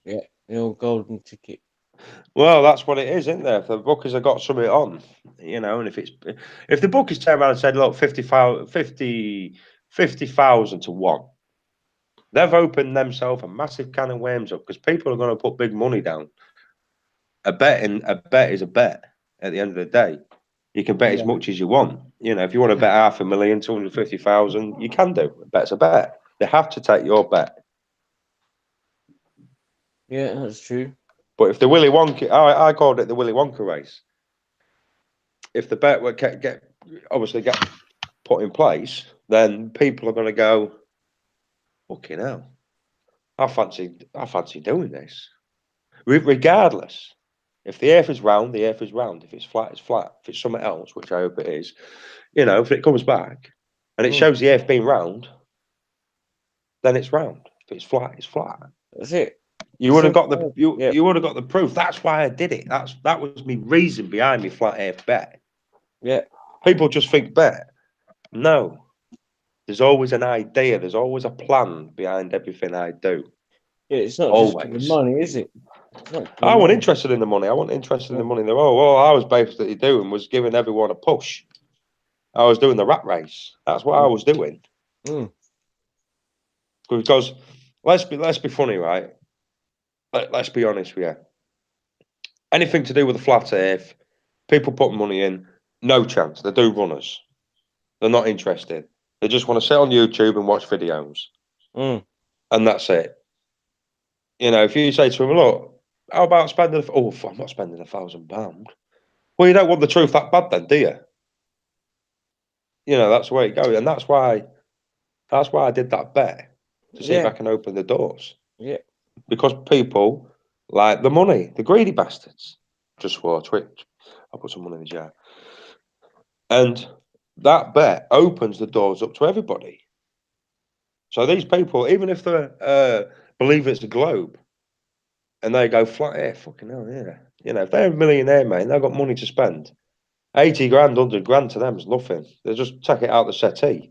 Yeah, the old golden ticket. Well, that's what it is, isn't there? If the bookies have got something on, you know, and if the bookies turned around and said, "Look, 50,000 to 1," they've opened themselves a massive can of worms up because people are going to put big money down. A bet is a bet. At the end of the day, you can bet as much as you want. You know, if you want to bet 500,000, 250,000, you can do. A bet's a bet. They have to take your bet. Yeah, that's true. But if the Willy Wonka, I called it the Willy Wonka race. If the bet would get put in place, then people are going to go, "Fucking hell, I fancy doing this." Regardless, if the earth is round, the earth is round. If it's flat, it's flat. If it's something else, which I hope it is, you know, if it comes back and it shows the earth being round, then it's round. If it's flat, it's flat. That's it. You would have got you would have got the proof. That's why I did it. That was my reason behind me flat earth bet. Yeah. People just think bet. No. There's always an idea. There's always a plan behind everything I do. Yeah, it's not always. just for the money, is it? I wasn't interested in the money. I wasn't interested in the money. All I was basically doing was giving everyone a push. I was doing the rat race. That's what I was doing. Because let's be funny, right? Let's be honest with you. Anything to do with the flat earth, people put money in, no chance. They do runners. They're not interested. They just want to sit on YouTube and watch videos. And that's it. You know, if you say to them, "Look, how about spending? I'm not spending £1,000." Well, you don't want the truth that bad, then, do you? You know, that's the way it goes, and that's why I did that bet to see if I can open the doors. Yeah. Because people like the money, the greedy bastards. Just swore Twitch. I'll put some money in the jar. And that bet opens the doors up to everybody. So these people, even if they believe it's a globe, and they go flat earth, fucking hell, yeah. You know, if they're a millionaire, mate, and they've got money to spend, 80 grand, 100 grand to them is nothing. They just take it out the settee.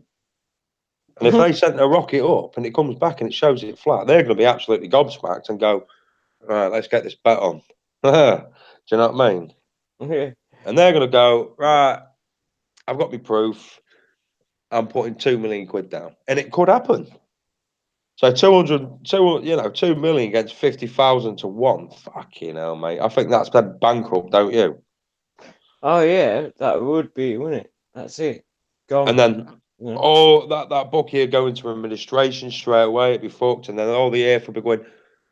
And if they sent a rocket up and it comes back and it shows it flat, they're going to be absolutely gobsmacked and go, "Right, let's get this bet on." Do you know what I mean? Yeah. And they're going to go, "Right, I've got my proof. I'm putting 2 million quid down." And it could happen. So 2 million against 50,000 to 1. Fucking hell, mate. I think that's been bankrupt, don't you? Oh yeah, that would be, wouldn't it? That's it. Gone. And then that bookie would go into administration straight away, it'd be fucked, and then all the earth would be going,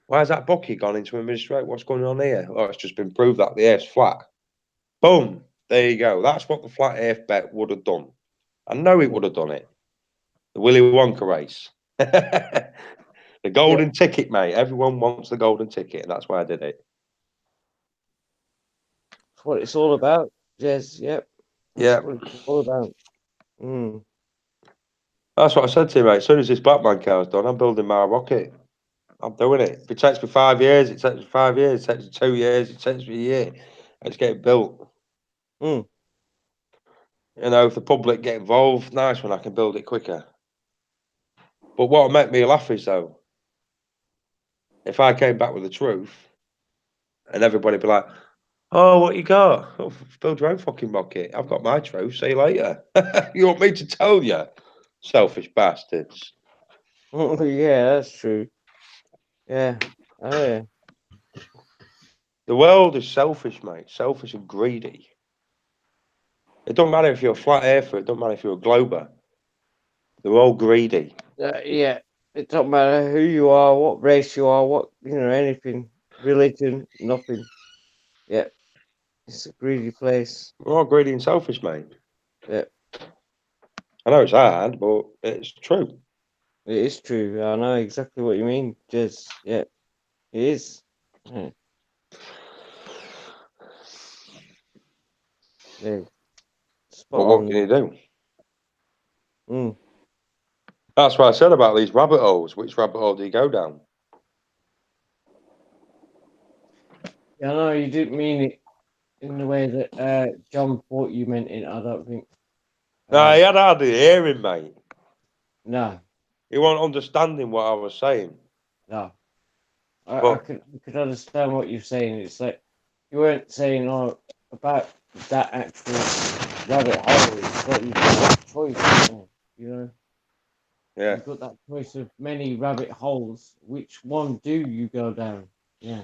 "Why has that bookie gone into administration? What's going on here?" "Oh, it's just been proved that the earth's flat." Boom. There you go. That's what the flat earth bet would have done. I know it would have done it. The Willy Wonka race. The golden ticket, mate. Everyone wants the golden ticket, and that's why I did it. That's what it's all about, Jez. Yep. That's what it's all about. Mm. That's what I said to you, mate. As soon as this Batman car's done, I'm building my rocket. I'm doing it. If it takes me 5 years, it takes me 5 years. It takes me 2 years. It takes me a year. Let's get it built. Mm. You know, if the public get involved, nice when I can build it quicker. But what would make me laugh is, though, if I came back with the truth and everybody be like, oh, what you got? Oh, build your own fucking rocket. I've got my truth. See you later. You want me to tell you? Selfish bastards. Yeah, that's true. Yeah. Oh, yeah. The world is selfish, mate. Selfish and greedy. It don't matter if you're a flat earther. It don't matter if you're a glober. They're all greedy. Yeah. It don't matter who you are, what race you are, what, anything, religion, nothing. Yeah. It's a greedy place. We're all greedy and selfish, mate. Yeah. I know it's hard, but it's true. It is true. I know exactly what you mean, Jez. Yeah. It is. Yeah. Yeah. Spot But what on. can you do? Mm. That's what I said about these rabbit holes. Which rabbit hole do you go down? Yeah, I know you didn't mean it in the way that John thought you meant it. I don't think. No, he had hard hearing, mate. No, He wasn't understanding what I was saying. no. I But could understand what you're saying. It's like you weren't saying about that actual rabbit hole. It's like you've got that choice, yeah, You've got that choice of many rabbit holes. Which one do you go down? Yeah.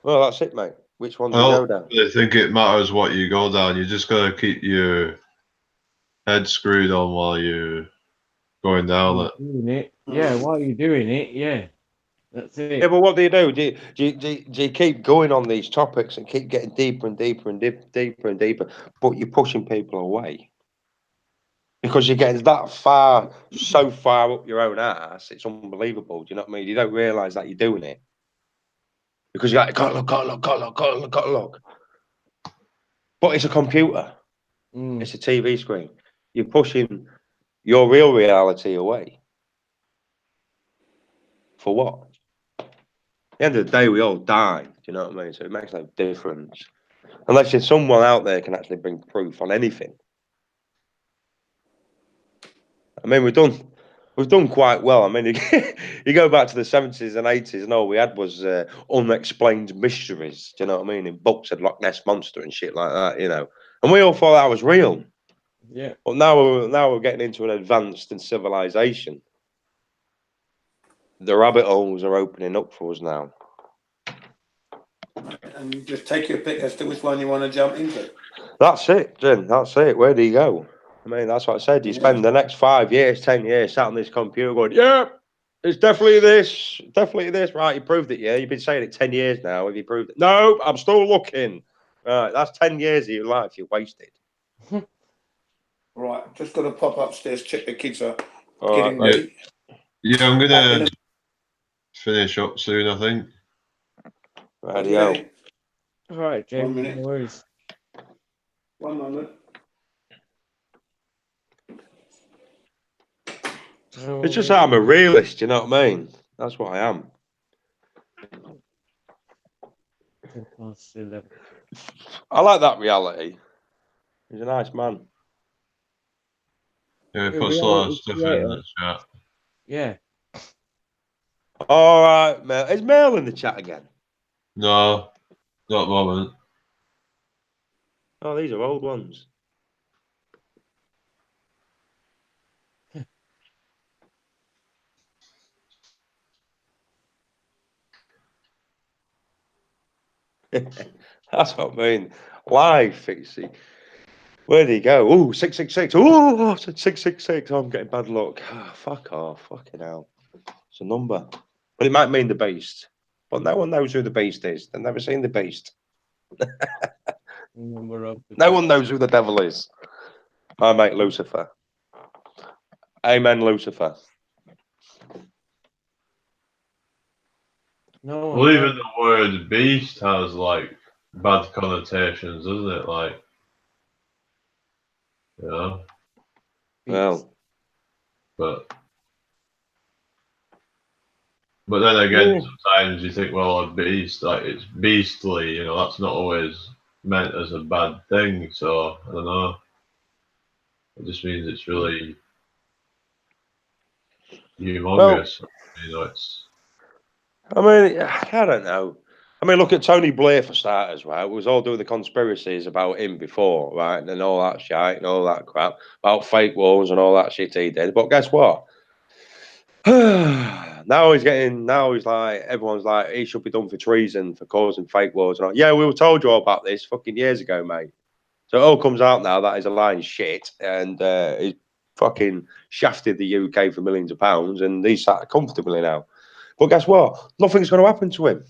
well, that's it, mate. Which one I do you go don't down? really think it matters what you go down. You just gotta keep your head screwed on while you're going down it. Doing it. Yeah, while you're doing it, yeah. That's it. Yeah, but what do you do? Do you keep going on these topics and keep getting deeper and deeper and deeper and deeper, but you're pushing people away? Because you're getting that far, so far up your own ass, it's unbelievable. Do you know what I mean? You don't realise that you're doing it. Because you gotta look, gotta look, gotta look, gotta look, gotta look. But it's a computer. It's a TV screen. You're pushing your real reality away. For what? At the end of the day, we all die. Do you know what I mean? So it makes no difference. Unless there's someone out there can actually bring proof on anything. I mean, we've done quite well. I mean, you go back to the 70s and 80s, and all we had was unexplained mysteries. Do you know what I mean? In books, had Loch Ness monster and shit like that. And we all thought that was real. Yeah. But now we're getting into an advanced in civilization. The rabbit holes are opening up for us now. And you just take your pick as to which one you want to jump into. That's it, Jim. That's it. Where do you go? I mean, that's what I said. You spend the next 5 years, 10 years sat on this computer going, yeah, it's definitely this, Right, you proved it, yeah? You've been saying it 10 years now. Have you proved it? No, I'm still looking. Right, that's 10 years of your life you wasted. Right, just got to pop upstairs, check the kids are All getting right, ready. Yeah, I'm gonna finish up soon, I think. Radio. Okay. All right, James. 1 minute. No worries. 1 moment. It's just that I'm a realist, you know what I mean? That's what I am. 11. I like that reality. He's a nice man. Yeah, puts a lot of stuff in the chat. Yeah. All right, Mel. Is Mel in the chat again? No, not at the moment. Oh, these are old ones. That's what I mean. Live, Fixie. Where'd he go? Oh, 666. Oh, I said 666. Oh, I'm getting bad luck. Oh, fuck off. Fucking hell. It's a number. But it might mean the beast. But no one knows who the beast is. They've never seen the beast. No one knows who the devil is. My mate Lucifer. Amen, Lucifer. No, Well, even the word beast has like bad connotations, doesn't it? Like, you know, Well, but then again, yeah. sometimes you think, well, a beast, like it's beastly, you know, that's not always meant as a bad thing. So I don't know. It just means it's really Well, humongous. You know, it's I mean, I don't know. I mean, look at Tony Blair for starters, right? We was all doing the conspiracies about him before, right? And all that shit and all that crap about fake wars and all that shit he did. But guess what? Now he's like, everyone's like, he should be done for treason for causing fake wars. And all. Yeah, we were told you all about this fucking years ago, mate. So it all comes out now that he's a lying shit and he's fucking shafted the UK for millions of pounds and he's sat comfortably now. But guess what? Nothing's going to happen to him.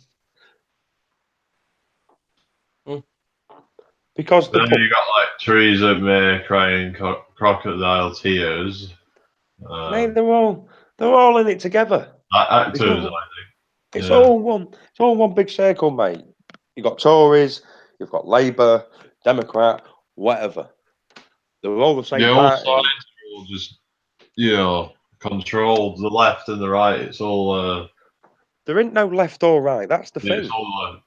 Because then you got like Theresa May crying crocodile tears. mate, they're all in it together. Actors, I think. It's Yeah. all one big circle, mate. You've got Tories, you've got Labour, Democrat, whatever. They're all the same Yeah, all sides party. are all just, you know, controlled. The left and the right, it's all, There ain't no left or right. That's the yeah, it's thing. all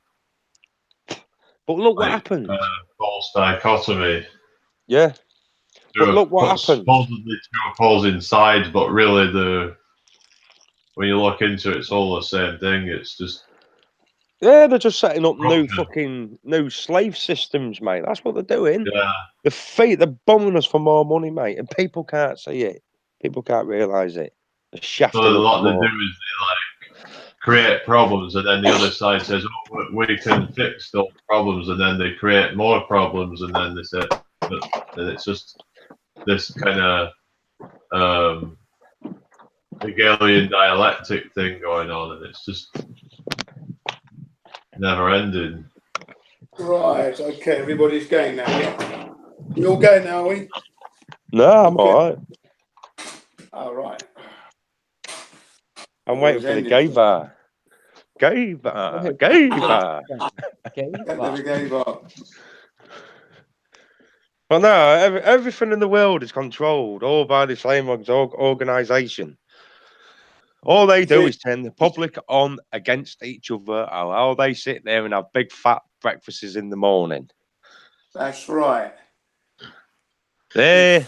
But look what like happened. false dichotomy. Yeah. But look what happened. Supposedly two opposing sides, but really when you look into it, it's all the same thing. It's just Yeah, they're just setting up corruption. new slave systems, mate. That's what they're doing. Yeah. They're bombing us for more money, mate, and people can't see it. People can't realise it. They're So shafting us what for they do more. is they like create problems, and then the other side says, "Oh, we can fix those problems," and then they create more problems, and then they say, and it's just this kind of Hegelian dialectic thing going on, and it's just never ending. Right, okay, everybody's going now, yeah? We all going now, are we? No, I'm all right. All right. I'm waiting for the gay bar. Gay bar. Gay bar. The gay bar. Well, no, everything in the world is controlled all by the same organisation. All they do is turn the public on against each other. How they sit there and have big fat breakfasts in the morning. That's right. We're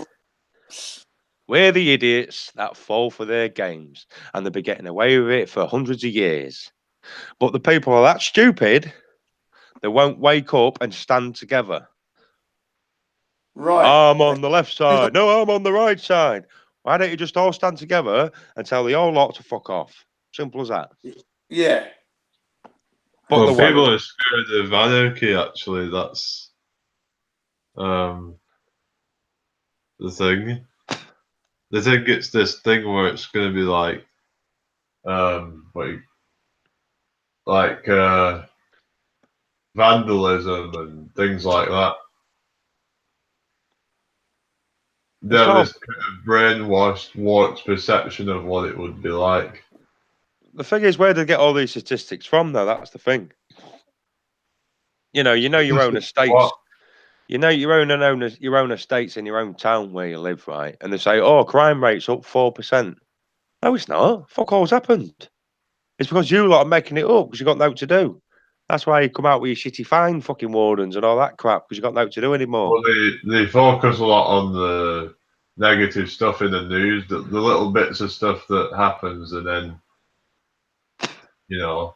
the idiots that fall for their games, and they've been getting away with it for hundreds of years. But the people are that stupid, they won't wake up and stand together. Right. I'm on the left side. No, I'm on the right side. Why don't you just all stand together and tell the whole lot to fuck off? Simple as that. Yeah. But Well, people are scared of anarchy. Actually, that's the thing. They think it's this thing where it's going to be like, vandalism and things like that. They have this kind of brainwashed, warped perception of what it would be like. The thing is, where do they get all these statistics from, though? That's the thing. You know your own estates. What? You know your own estates in your own town where you live, right? And they say, "Oh, crime rate's up 4%." No, it's not. Fuck all's happened. It's because you lot are making it up because you got nothing to do. That's why you come out with your shitty fine fucking wardens and all that crap because you got nothing to do anymore. Well, they focus a lot on the negative stuff in the news, the little bits of stuff that happens, and then they don't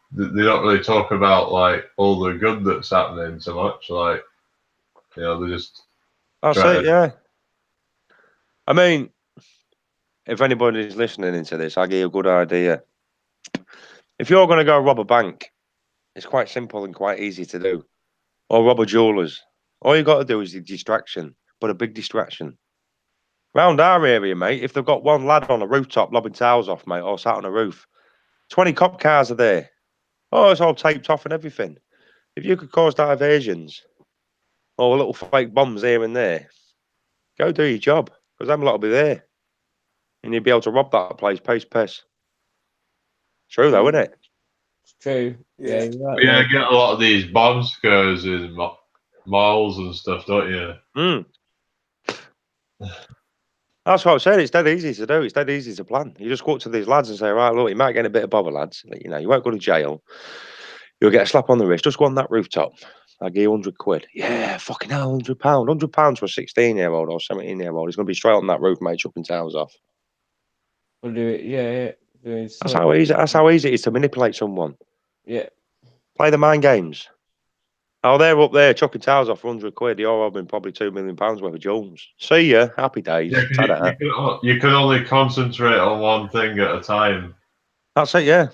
really talk about like all the good that's happening so much. Like, they just. That's it, yeah. I mean, if anybody's listening into this, I'll give you a good idea. If you're going to go rob a bank, it's quite simple and quite easy to do. Or rob a jeweller's. All you got to do is the distraction, but a big distraction. Round our area, mate, if they've got one lad on a rooftop lobbing towels off, mate, or sat on a roof, 20 cop cars are there. Oh, it's all taped off and everything. If you could cause diversions or little fake bombs here and there, go do your job, because them lot will be there. And you'll be able to rob that place, piss. True, though, isn't it? It's true. Yeah, Yeah. you're right, Yeah, mate. you get a lot of these bomb scares in malls and stuff, don't you? Mm. That's what I'm saying. It's dead easy to do. It's dead easy to plan. You just go up to these lads and say, right, look, you might get a bit of bother, lads. You know, you won't go to jail. You'll get a slap on the wrist. Just go on that rooftop. I'll give you 100 quid. Yeah, fucking hell, £100. £100 for a 16-year-old or 17-year-old. He's going to be straight on that roof, mate, chucking towels off. We'll do it. Yeah. That's how easy. That's how easy it is to manipulate someone. Yeah. Play the mind games. Oh, they're up there chucking towels off for 100 quid. You're robbing probably £2 million worth of Jones. See ya. Happy days. Yeah, because you can only concentrate on one thing at a time. That's it, yeah.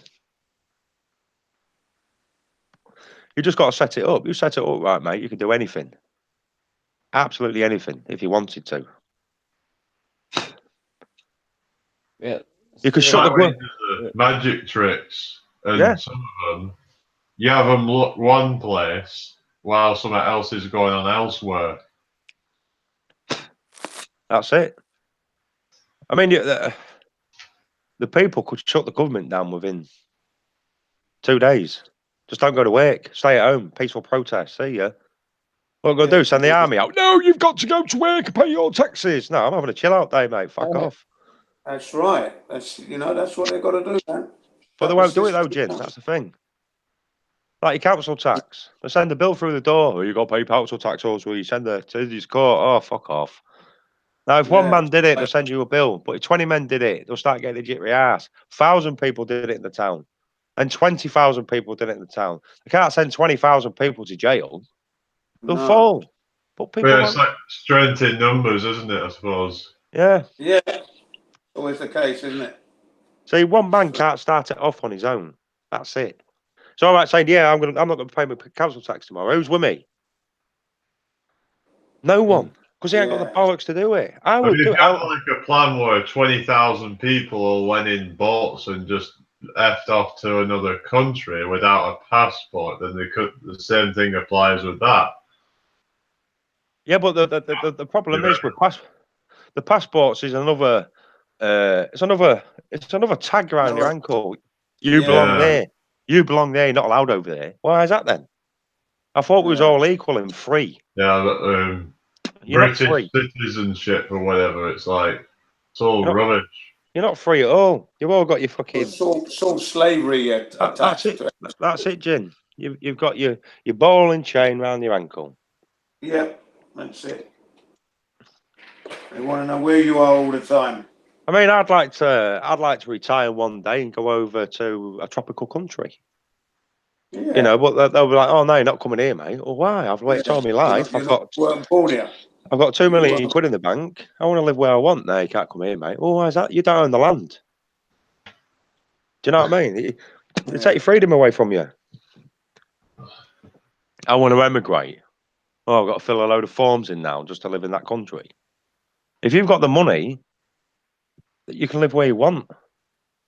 You just got to set it up. You set it up right, mate. You can do anything. Absolutely anything if you wanted to. Yeah. You could It's shut like the when you door. do the magic tricks, and Yeah. some of them, you have them look one place while something else is going on elsewhere. That's it. I mean, the people could shut the government down within 2 days. Just don't go to work. Stay at home. Peaceful protest. See ya. What I'm going to do? Send the army out? No, you've got to go to work and pay your taxes. No, I'm having a chill out day, mate. Fuck off. That's right. That's that's what they've got to do, man. But they won't do it though, Jim. That's the thing. Like your council tax. They send the bill through the door. Oh, you got to pay council tax also. You send the to his court. Oh, fuck off. Now, if one man did it, they'll send you a bill. But if 20 men did it, they'll start getting a jittery ass. 1,000 people did it in the town. And 20,000 people did it in the town. They can't send 20,000 people to jail. They'll fall. But people Yeah, it's won't. like strength in numbers, isn't it? I suppose. Yeah. Yeah. Always the case, isn't it? See, one man can't start it off on his own. That's it. So all right, saying, yeah, I'm not going to pay my council tax tomorrow. Who's with me? No one, because he ain't got the bollocks to do it. I I would mean, do if it. you have like a plan where 20,000 people all went in boats and just effed off to another country without a passport, then the same thing applies with that. Yeah, but the problem is with the passports is another it's another tag around your ankle. You belong there. You belong there. You're not allowed over there. Why is that then? I thought we was all equal and free. Yeah, You're not British free. citizenship or whatever. It's like it's all rubbish. You're not free at all. You've all got your fucking. It's all slavery attached That's it. to it. That's it, Jin. You've got your ball and chain round your ankle. Yep, that's it. They want to know where you are all the time. I mean, I'd like to retire one day and go over to a tropical country. Yeah. You know, but they'll be like, "Oh no, you're not coming here, mate." Well, why? I've worked all my life. You're not born here. I've got 2 million quid in the bank. I want to live where I want. No, you can't come here, mate. Well, why is that? You don't own the land. Do you know what I mean? They take your freedom away from you. I want to emigrate. Oh, I've got to fill a load of forms in now just to live in that country. If you've got the money, you can live where you want.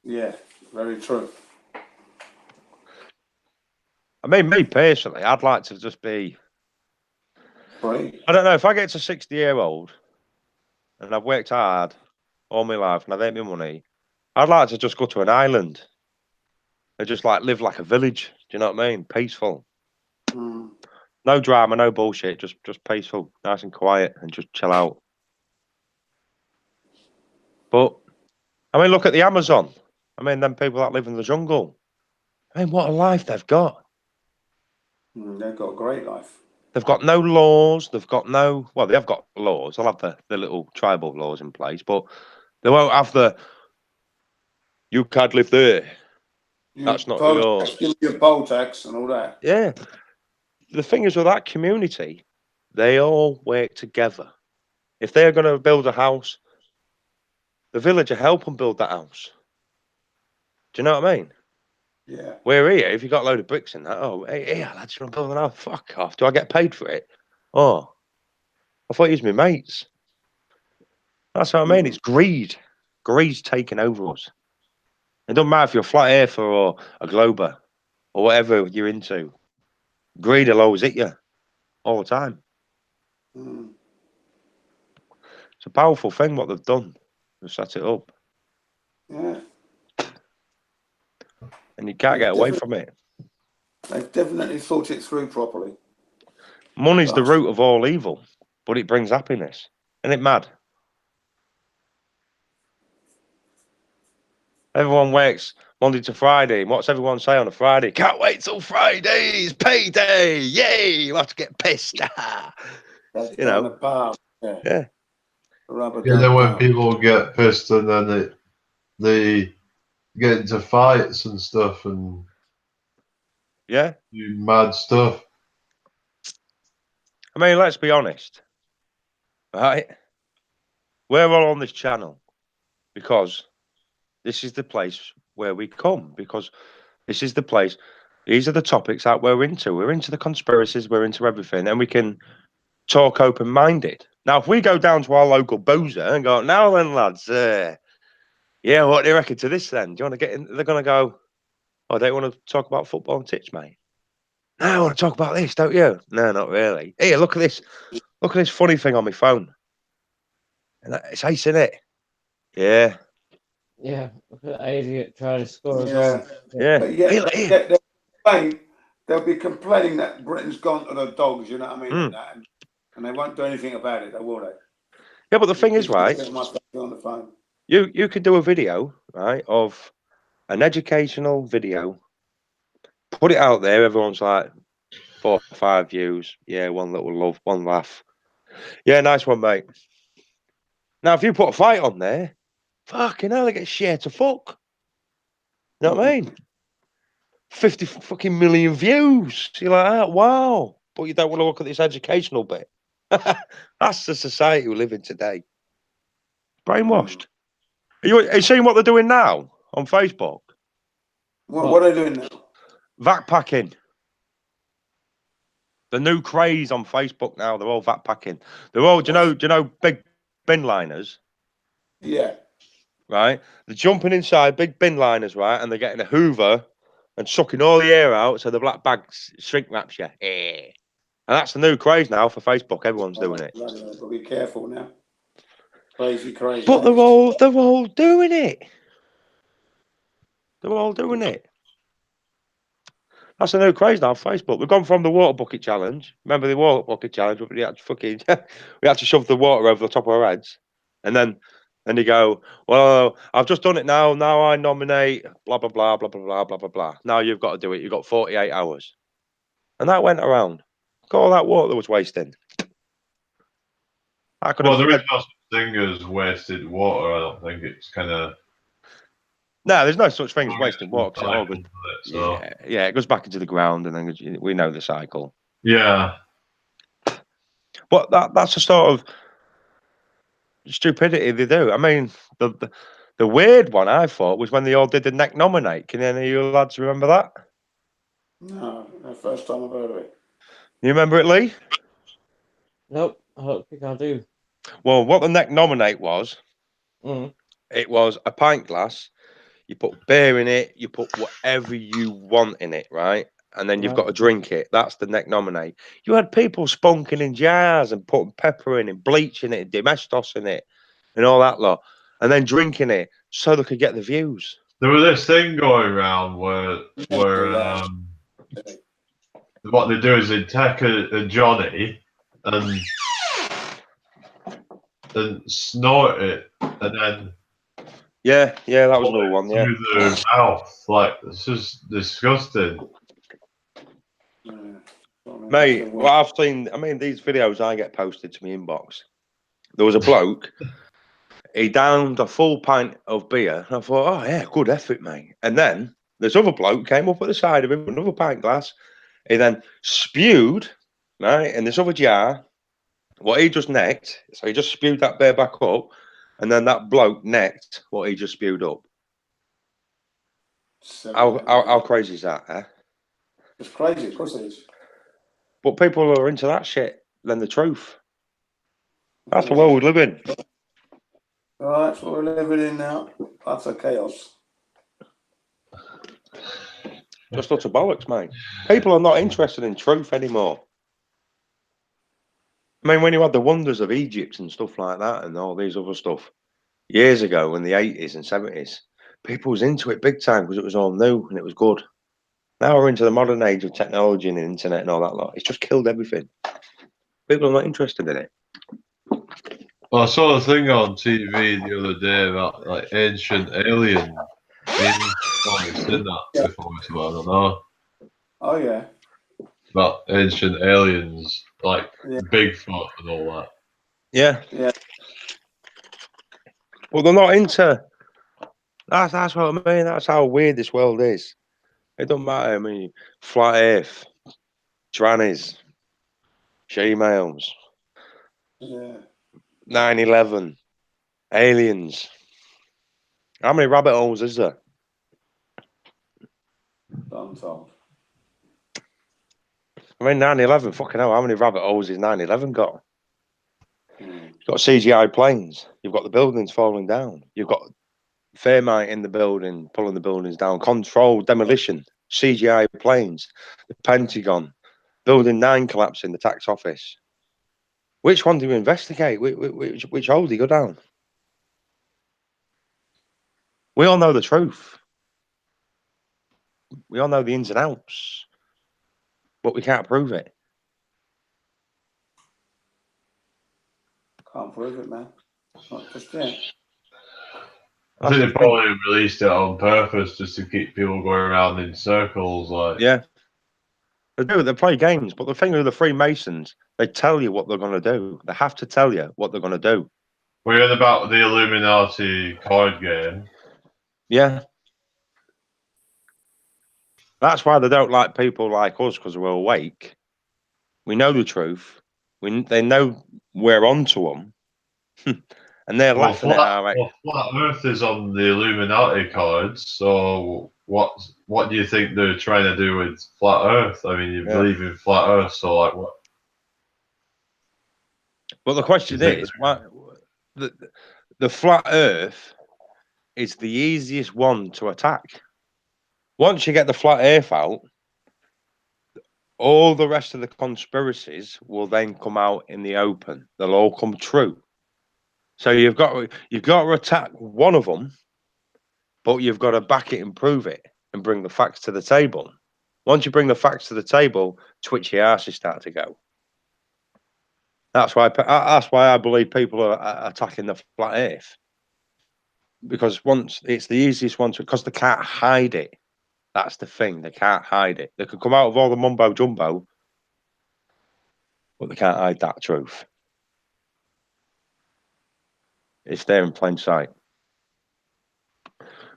Yeah, very true. I mean, me personally, I'd like to just be. Free. I don't know if I get to 60-year-old and I've worked hard all my life and I've earned my money. I'd like to just go to an island and just like live like a village. Do you know what I mean? Peaceful. No drama, no bullshit. Just peaceful, nice and quiet, and just chill out. But I mean, look at the Amazon. I mean, them people that live in the jungle. I mean, what a life they've got. They've got a great life. They've got no laws. They've got no. Well, they have got laws. They'll have the little tribal laws in place, but they won't have the. You can't live there. That's not yours. Your poll tax and all that. Yeah. The thing is with that community, they all work together. If they're going to build a house, the villager help them build that house. Do you know what I mean? Yeah. We're here. If you got a load of bricks in that, oh, hey, lads, you want to build an house? Fuck off. Do I get paid for it? Oh, I thought you was my mates. That's what I mean. It's greed. Greed's taking over us. It doesn't matter if you're a flat earther or a glober or whatever you're into. Greed will always hit you all the time. It's a powerful thing what they've done. They've set it up. Yeah. and you can't get away from it. They've definitely thought it through properly. Money's the root of all evil, but it brings happiness. Isn't it mad? Everyone works Monday to Friday. What's everyone say on a Friday? Can't wait till Friday. It's payday. Yay! You have to get pissed. You know. The bar. Yeah. Yeah. Then when people get pissed and then they get into fights and stuff and do mad stuff. I mean, let's be honest, right? We're all on this channel because this is the place where we come, because this is the place. These are the topics that we're into. We're into the conspiracies. We're into everything, and we can talk open-minded. Now, if we go down to our local boozer and go, now then, lads, yeah, what do you reckon to this then? Do you want to get in? They're going to go, oh, they want to talk about football and tits, mate. No, I want to talk about this, don't you? No, not really. Here, look at this. Look at this funny thing on my phone. And it's ace, isn't it? Yeah. Yeah, look at that idiot trying to score a goal. Yeah. But they'll be complaining that Britain's gone to the dogs, you know what I mean? And they won't do anything about it, will they? Yeah, but the thing is, right, on the phone. you could do a video, right, of an educational video, put it out there, everyone's like 4 or 5 views. Yeah, one little love, one laugh. Yeah, nice one, mate. Now, if you put a fight on there, fucking hell, they get shared to fuck. You know what I mean? 50 fucking million views. You're like, ah, wow. But you don't want to look at this educational bit. That's the society we live in today. Brainwashed. Are you seeing what they're doing now on Facebook? What are they doing now? Backpacking. The new craze on Facebook now, they're all backpacking. They're all, do you know big bin liners? Yeah. Right? They're jumping inside big bin liners, right? And they're getting a Hoover and sucking all the air out so the black bag shrink wraps you. And that's the new craze now for Facebook. Everyone's doing it. But be careful now. Crazy. But they're all doing it. They're all doing it. That's a new craze now on Facebook. We've gone from the water bucket challenge. Remember the water bucket challenge? We had to fucking we had to shove the water over the top of our heads. And then you go, well, I've just done it now. Now I nominate blah blah blah blah blah blah blah blah blah. Now you've got to do it. You've got 48 hours. And that went around. Look at all that water that was wasting. There is no such thing as wasted water. I don't think it's kind of. No, there's no such thing as wasting water. It all goes, yeah, it goes back into the ground, and then we know the cycle. Yeah. But that's a sort of stupidity they do. I mean, the weird one I thought was when they all did the neck nominate. Can any of you lads remember that? No, the first time I've heard of it. You remember it, Lee? Nope, I don't think I do. Well, what the neck nominate was, it was a pint glass. You put beer in it, you put whatever you want in it, right? And then you've got to drink it. That's the neck nominate. You had people spunking in jars and putting pepper in and bleach in it and domestos in it and all that lot. And then drinking it so they could get the views. There was this thing going around where what they do is they take a Johnny and snort it and then yeah, that was another one. Yeah, through the mouth. Like, this is disgusting. Mate, what I've seen, I mean, these videos I get posted to my inbox. There was a bloke, he downed a full pint of beer. And I thought, oh, yeah, good effort, mate. And then this other bloke came up at the side of him with another pint glass. He then spewed, right, in this other jar, what he just necked. So he just spewed that beer back up. And then that bloke necked what he just spewed up. How crazy is that, eh? It's crazy, of course it is. But people are into that shit than the truth. That's the world we live in. Well, that's what we're living in now. That's a chaos. Just utter bollocks, mate. People are not interested in truth anymore. I mean, when you had the wonders of Egypt and stuff like that and all these other stuff years ago in the 80s and 70s, people was into it big time because it was all new and it was good. Now we're into the modern age of technology and the internet and all that lot. It's just killed everything. People are not interested in it. Well, I saw a thing on TV the other day about like ancient aliens. You've probably seen that before, so I don't know. Oh yeah. About ancient aliens, like Yeah. Bigfoot and all that. Yeah. Yeah. Well, they're not into. That's what I mean. That's how weird this world is. It don't matter. I mean, flat Earth, trannies, Gmails, Yeah. 9/11, aliens. How many rabbit holes is there? I'm told. I mean, 9/11. Fucking hell, how many rabbit holes has 9/11 got? Mm. You've got CGI planes. You've got the buildings falling down. You've got thermite in the building, pulling the buildings down. Controlled demolition. CGI planes. The Pentagon. Building 9 collapsing. The tax office. Which one do you investigate? Which hole do you go down? We all know the truth. We all know the ins and outs, but we can't prove it. Can't prove it, man. Not just yet. I think they probably released it on purpose just to keep people going around in circles. Like, yeah, they do. They play games, but the thing with the Freemasons, they tell you what they're going to do. They have to tell you what they're going to do. we heard about the Illuminati card game. Yeah, that's why they don't like people like us because we're awake. We know the truth. They know we're onto them, and they're laughing at our. Flat Earth is on the Illuminati cards. So what do you think they're trying to do with flat Earth? I mean, you believe in flat Earth, so like what? But the question is, why the flat Earth is the easiest one to attack. Once you get the flat Earth out, all the rest of the conspiracies will then come out in the open. They'll all come true. So you've got to attack one of them, but you've got to back it and prove it and bring the facts to the table. Once you bring the facts to the table, twitchy arses start to go. That's why I believe people are attacking the flat Earth, because once it's the easiest one to, because they can't hide it. That's the thing. They can't hide it. They could come out with all the mumbo jumbo, but they can't hide that truth. It's there in plain sight.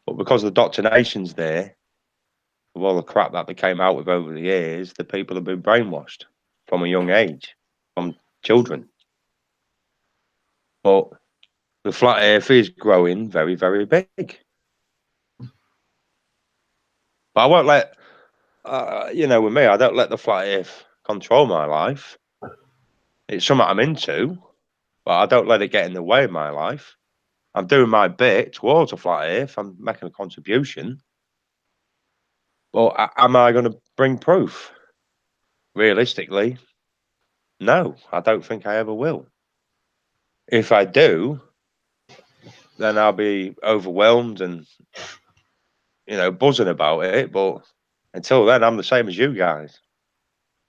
But because the indoctrination's there, of all the crap that they came out with over the years, the people have been brainwashed from a young age, from children. But the flat earth is growing very, very big. But I won't let, with me, I don't let the flat earth control my life. It's something I'm into, but I don't let it get in the way of my life. I'm doing my bit towards a flat earth. I'm making a contribution. But am I going to bring proof? Realistically, no, I don't think I ever will. If I do, then I'll be overwhelmed and, buzzing about it. But until then, I'm the same as you guys.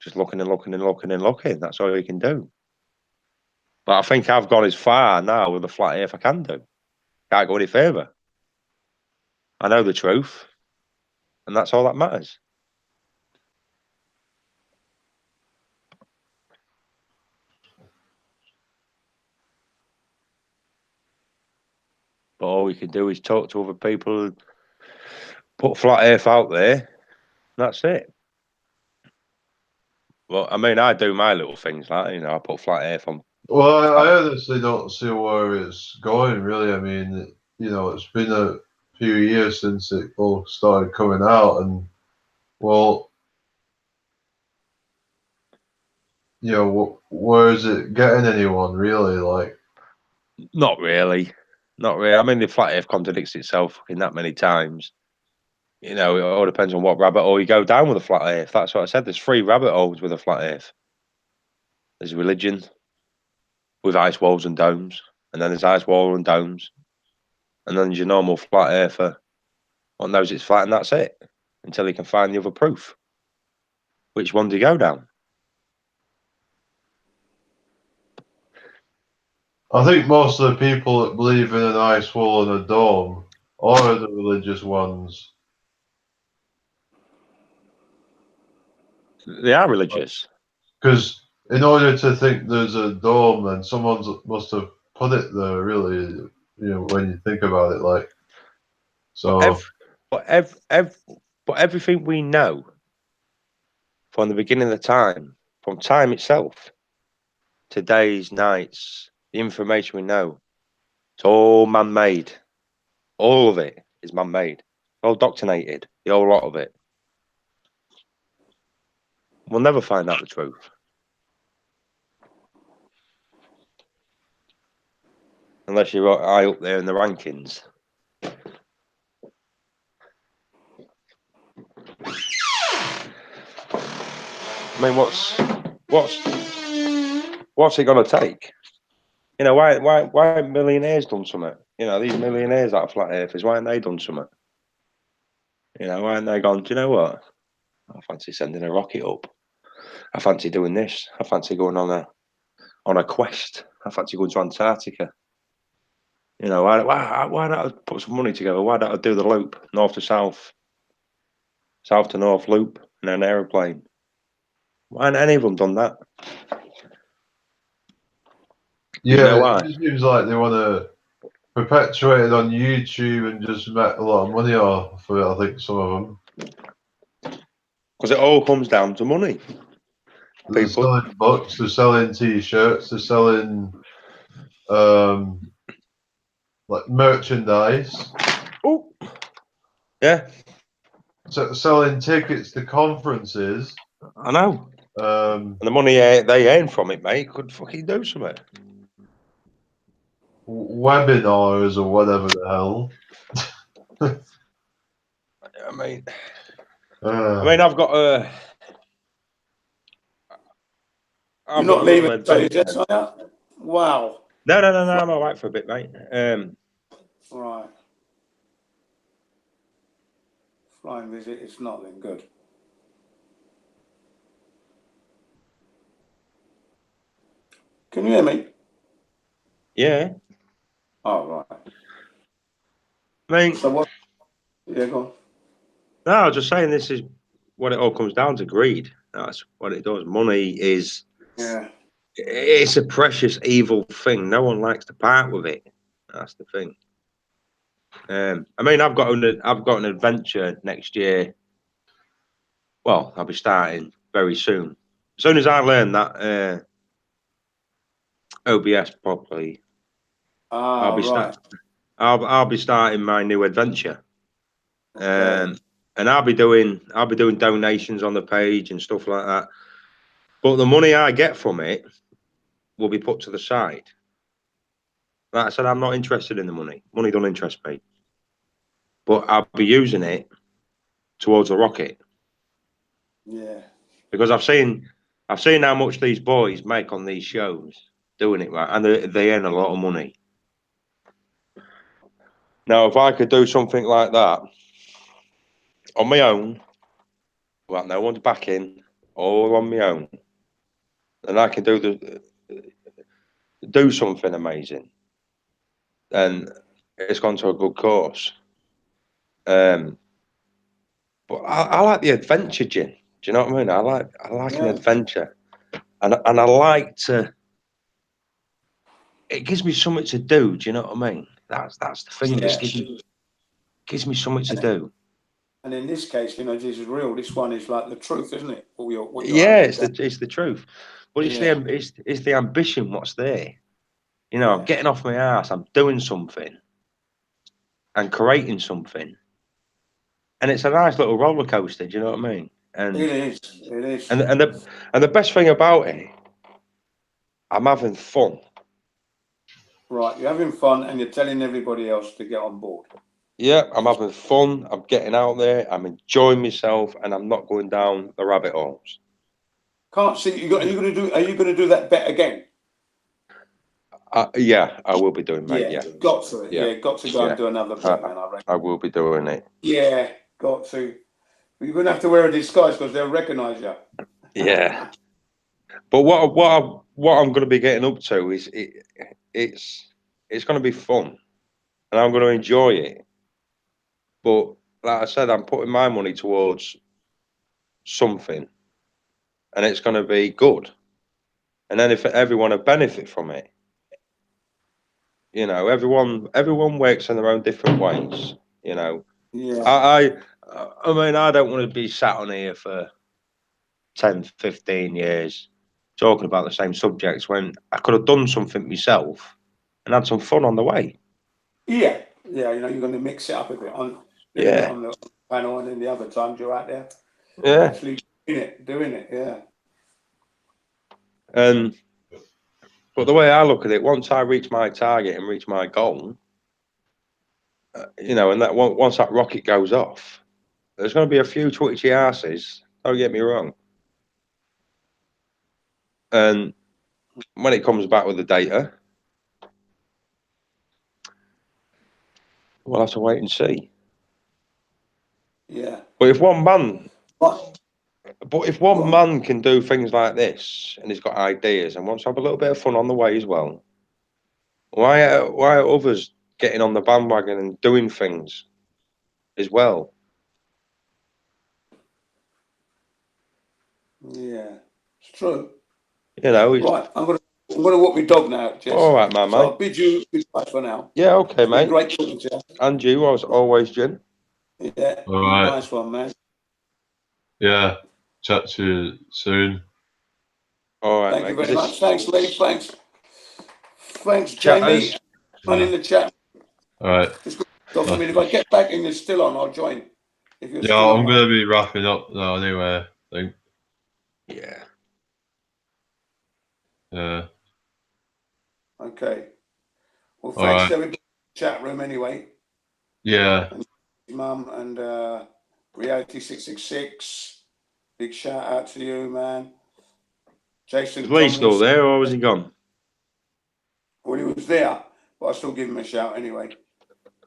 Just looking and looking and looking and looking. That's all you can do. But I think I've gone as far now with the flat earth I can do. Can't go any further. I know the truth, and that's all that matters. But all we can do is talk to other people, put flat earth out there. That's it. Well, I mean, I do my little things like, I put flat earth on. Well, I honestly don't see where it's going, really. I mean, it's been a few years since it all started coming out, and, well, where is it getting anyone, really? Like, Not really. Not really. I mean, the flat earth contradicts itself in that many times. It all depends on what rabbit hole you go down with a flat earth. That's what I said. There's 3 rabbit holes with a flat earth. There's religion with ice walls and domes, and then there's ice wall and domes, and then there's your normal flat earther One knows it's flat and that's it, until he can find the other proof. Which one do you go down? I think most of the people that believe in an ice wall and a dome are the religious ones. They are religious. Because in order to think there's a dome, then someone must have put it there, really, you know, when you think about it, like. So. But everything we know from the beginning of the time, from time itself, to days, nights, the information we know, it's all man-made. All of it is man-made. All doctrinated, the whole lot of it. We'll never find out the truth. Unless you're high up there in the rankings. I mean, what's it gonna take? You know, why haven't millionaires done something? You know, these millionaires that are flat earthers, why haven't they done something? You know, why haven't they gone, do you know what? I fancy sending a rocket up. I fancy doing this. I fancy going on a quest. I fancy going to Antarctica. You know, why don't I put some money together? Why don't I do the loop, north to south, south to north loop, in an aeroplane? Why haven't any of them done that? Yeah, you know why? It seems like they want to perpetuate it on YouTube and just make a lot of money off of it, I think, some of them. Because it all comes down to money. They're selling books, they're selling T-shirts, they're selling like merchandise. Oh, yeah. So selling tickets to conferences. I know. And the money they earn from it, mate, could fucking do something. Webinars or whatever the hell. I mean, I've got a. You're not leaving the stage, yes, are you? Wow. No, I'm all right for a bit, mate. Right. Flying visit, it's not then good. Can you hear me? Yeah. Oh, right. I mean, so what? Yeah, go on. No, I was just saying this is what it all comes down to: greed. That's what it does. Money is. Yeah. It's a precious evil thing. No one likes to part with it. That's the thing. I mean, I've got an adventure next year. Well, I'll be starting very soon. As soon as I learn that OBS properly, I'll be starting my new adventure. Okay. And I'll be doing donations on the page and stuff like that. But the money I get from it will be put to the side. Like I said, I'm not interested in the money. Money don't interest me. But I'll be using it towards a rocket. Yeah. Because I've seen how much these boys make on these shows doing it right, and they earn a lot of money. Now, if I could do something like that on my own, well, no one's backing, all on my own, then I can do something amazing, and it's gone to a good cause. But I like the adventure, Jim. Do you know what I mean? I like an adventure, and I like to. It gives me something to do. Do you know what I mean? That's the thing. Yeah. Gives me something to do. And in this case, you know, this is real. This one is like the truth, isn't it? It's the truth, but it's the ambition. What's there? You know, I'm getting off my ass. I'm doing something and creating something, and it's a nice little roller coaster. Do you know what I mean? And it is. It is. And the best thing about it, I'm having fun. Right, you're having fun, and you're telling everybody else to get on board. Yeah, I'm having fun. I'm getting out there. I'm enjoying myself, and I'm not going down the rabbit holes. Can't see. Are you going to do that bet again? Yeah, I will be doing, mate. Yeah, got to. Yeah, got to go and do another bet, man. I reckon. I will be doing it. Yeah, got to. You're gonna have to wear a disguise because they'll recognise you. Yeah. But what I'm going to be getting up to is it's going to be fun, and I'm going to enjoy it. But like I said, I'm putting my money towards something, and it's going to be good. And then if everyone will benefit from it, you know, everyone works in their own different ways. You know, I mean, I don't want to be sat on here for 10, 15 years talking about the same subjects when I could have done something myself and had some fun on the way. Yeah, you know, you're going to mix it up a bit on the panel, and then the other times you're out there, actually doing it, yeah. But the way I look at it, once I reach my target and reach my goal, you know, and that once that rocket goes off, there's going to be a few twitchy asses. Don't get me wrong. And when it comes back with the data, we'll have to wait and see. Yeah. But if one man can do things like this, and he's got ideas and wants to have a little bit of fun on the way as well, why are others getting on the bandwagon and doing things as well? Yeah, it's true. You know, right. I'm gonna walk my dog now, Jess. All right, man, so I'll bid you goodbye for now. Yeah, okay, mate. Great talking to you. And you, as always, Jim. Yeah, all right. Nice one, man. Yeah, chat to you soon. All right, Thank you very much. Thanks, Lee. Thanks, Chatters. Jamie. On in the chat. All right. I mean, if I get back and you're still on, I'll join. If you're still I'm on, going to be wrapping up now anyway, I think. Yeah. Yeah. Okay. Well, thanks to everybody in the chat room anyway. Yeah. And Mum and Reality 666. Big shout out to you, man. Jason. Is Lee still there, or was he gone? Well, he was there, but I still give him a shout anyway.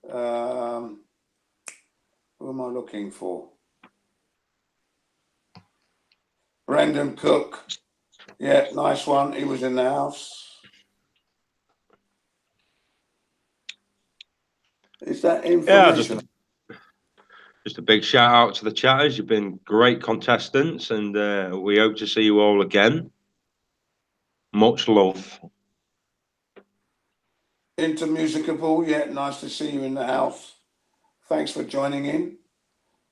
Who am I looking for? Brandon Cook. Yeah, nice one. He was in the house. Is that information? Just a big shout out to the chatters. You've been great contestants, and we hope to see you all again. Much love. Into Musicable, yeah, nice to see you in the house. Thanks for joining in.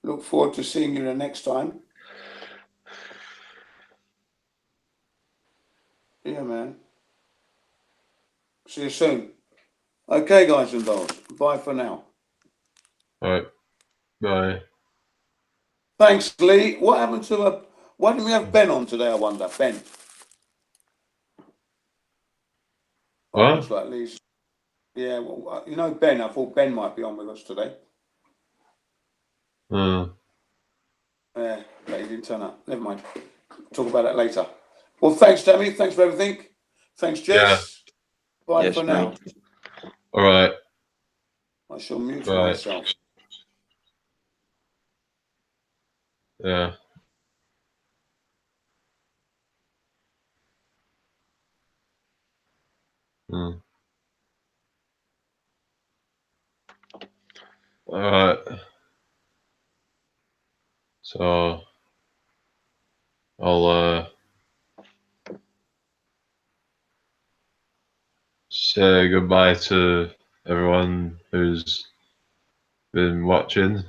Look forward to seeing you the next time. Yeah, man. See you soon. Okay, guys and dolls. Bye for now. All right. Bye. Thanks, Lee. What happened to why didn't we have Ben on today, I wonder? Ben. What? Looks like Lee's. Yeah, well, you know Ben. I thought Ben might be on with us today. Yeah, but he didn't turn up. Never mind. Talk about that later. Well, thanks, Jamie. Thanks for everything. Thanks, Jess. Bye for now. All right. I shall mute myself. Yeah. All right. So I'll say goodbye to everyone who's been watching.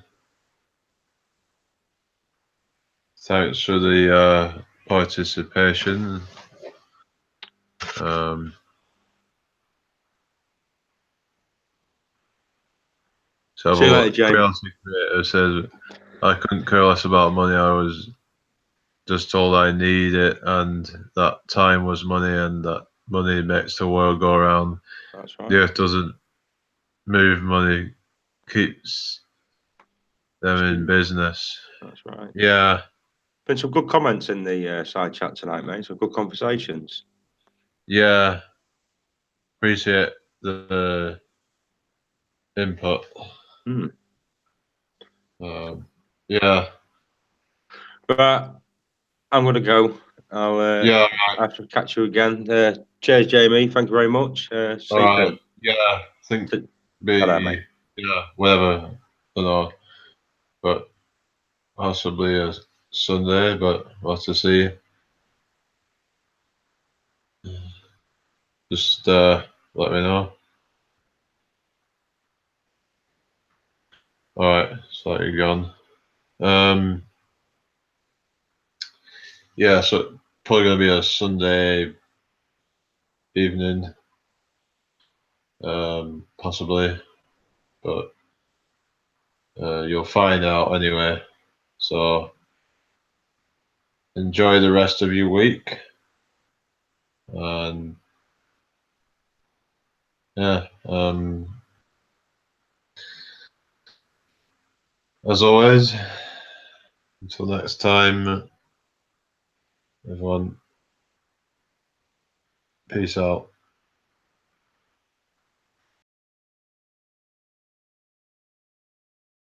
Thanks for the participation. See you later, Jamie. Reality Creator says, I couldn't care less about money. I was just told I need it, and that time was money, and that money makes the world go around. That's right. The earth doesn't move, money keeps them in business. That's right. Yeah. Been some good comments in the side chat tonight, mate. Some good conversations. Yeah. appreciate the input. Yeah. Right, I'm gonna go. I'll Yeah. have to catch you again. Cheers, Jamie. Thank you very much. See you soon. Yeah. I think Hello, mate. whatever. I don't know, but possibly a Sunday. But we'll have to see. Just let me know. All right, so you're gone. Yeah, so probably gonna be a Sunday evening, possibly, but you'll find out anyway. So enjoy the rest of your week, and yeah, as always, until next time, everyone, peace out.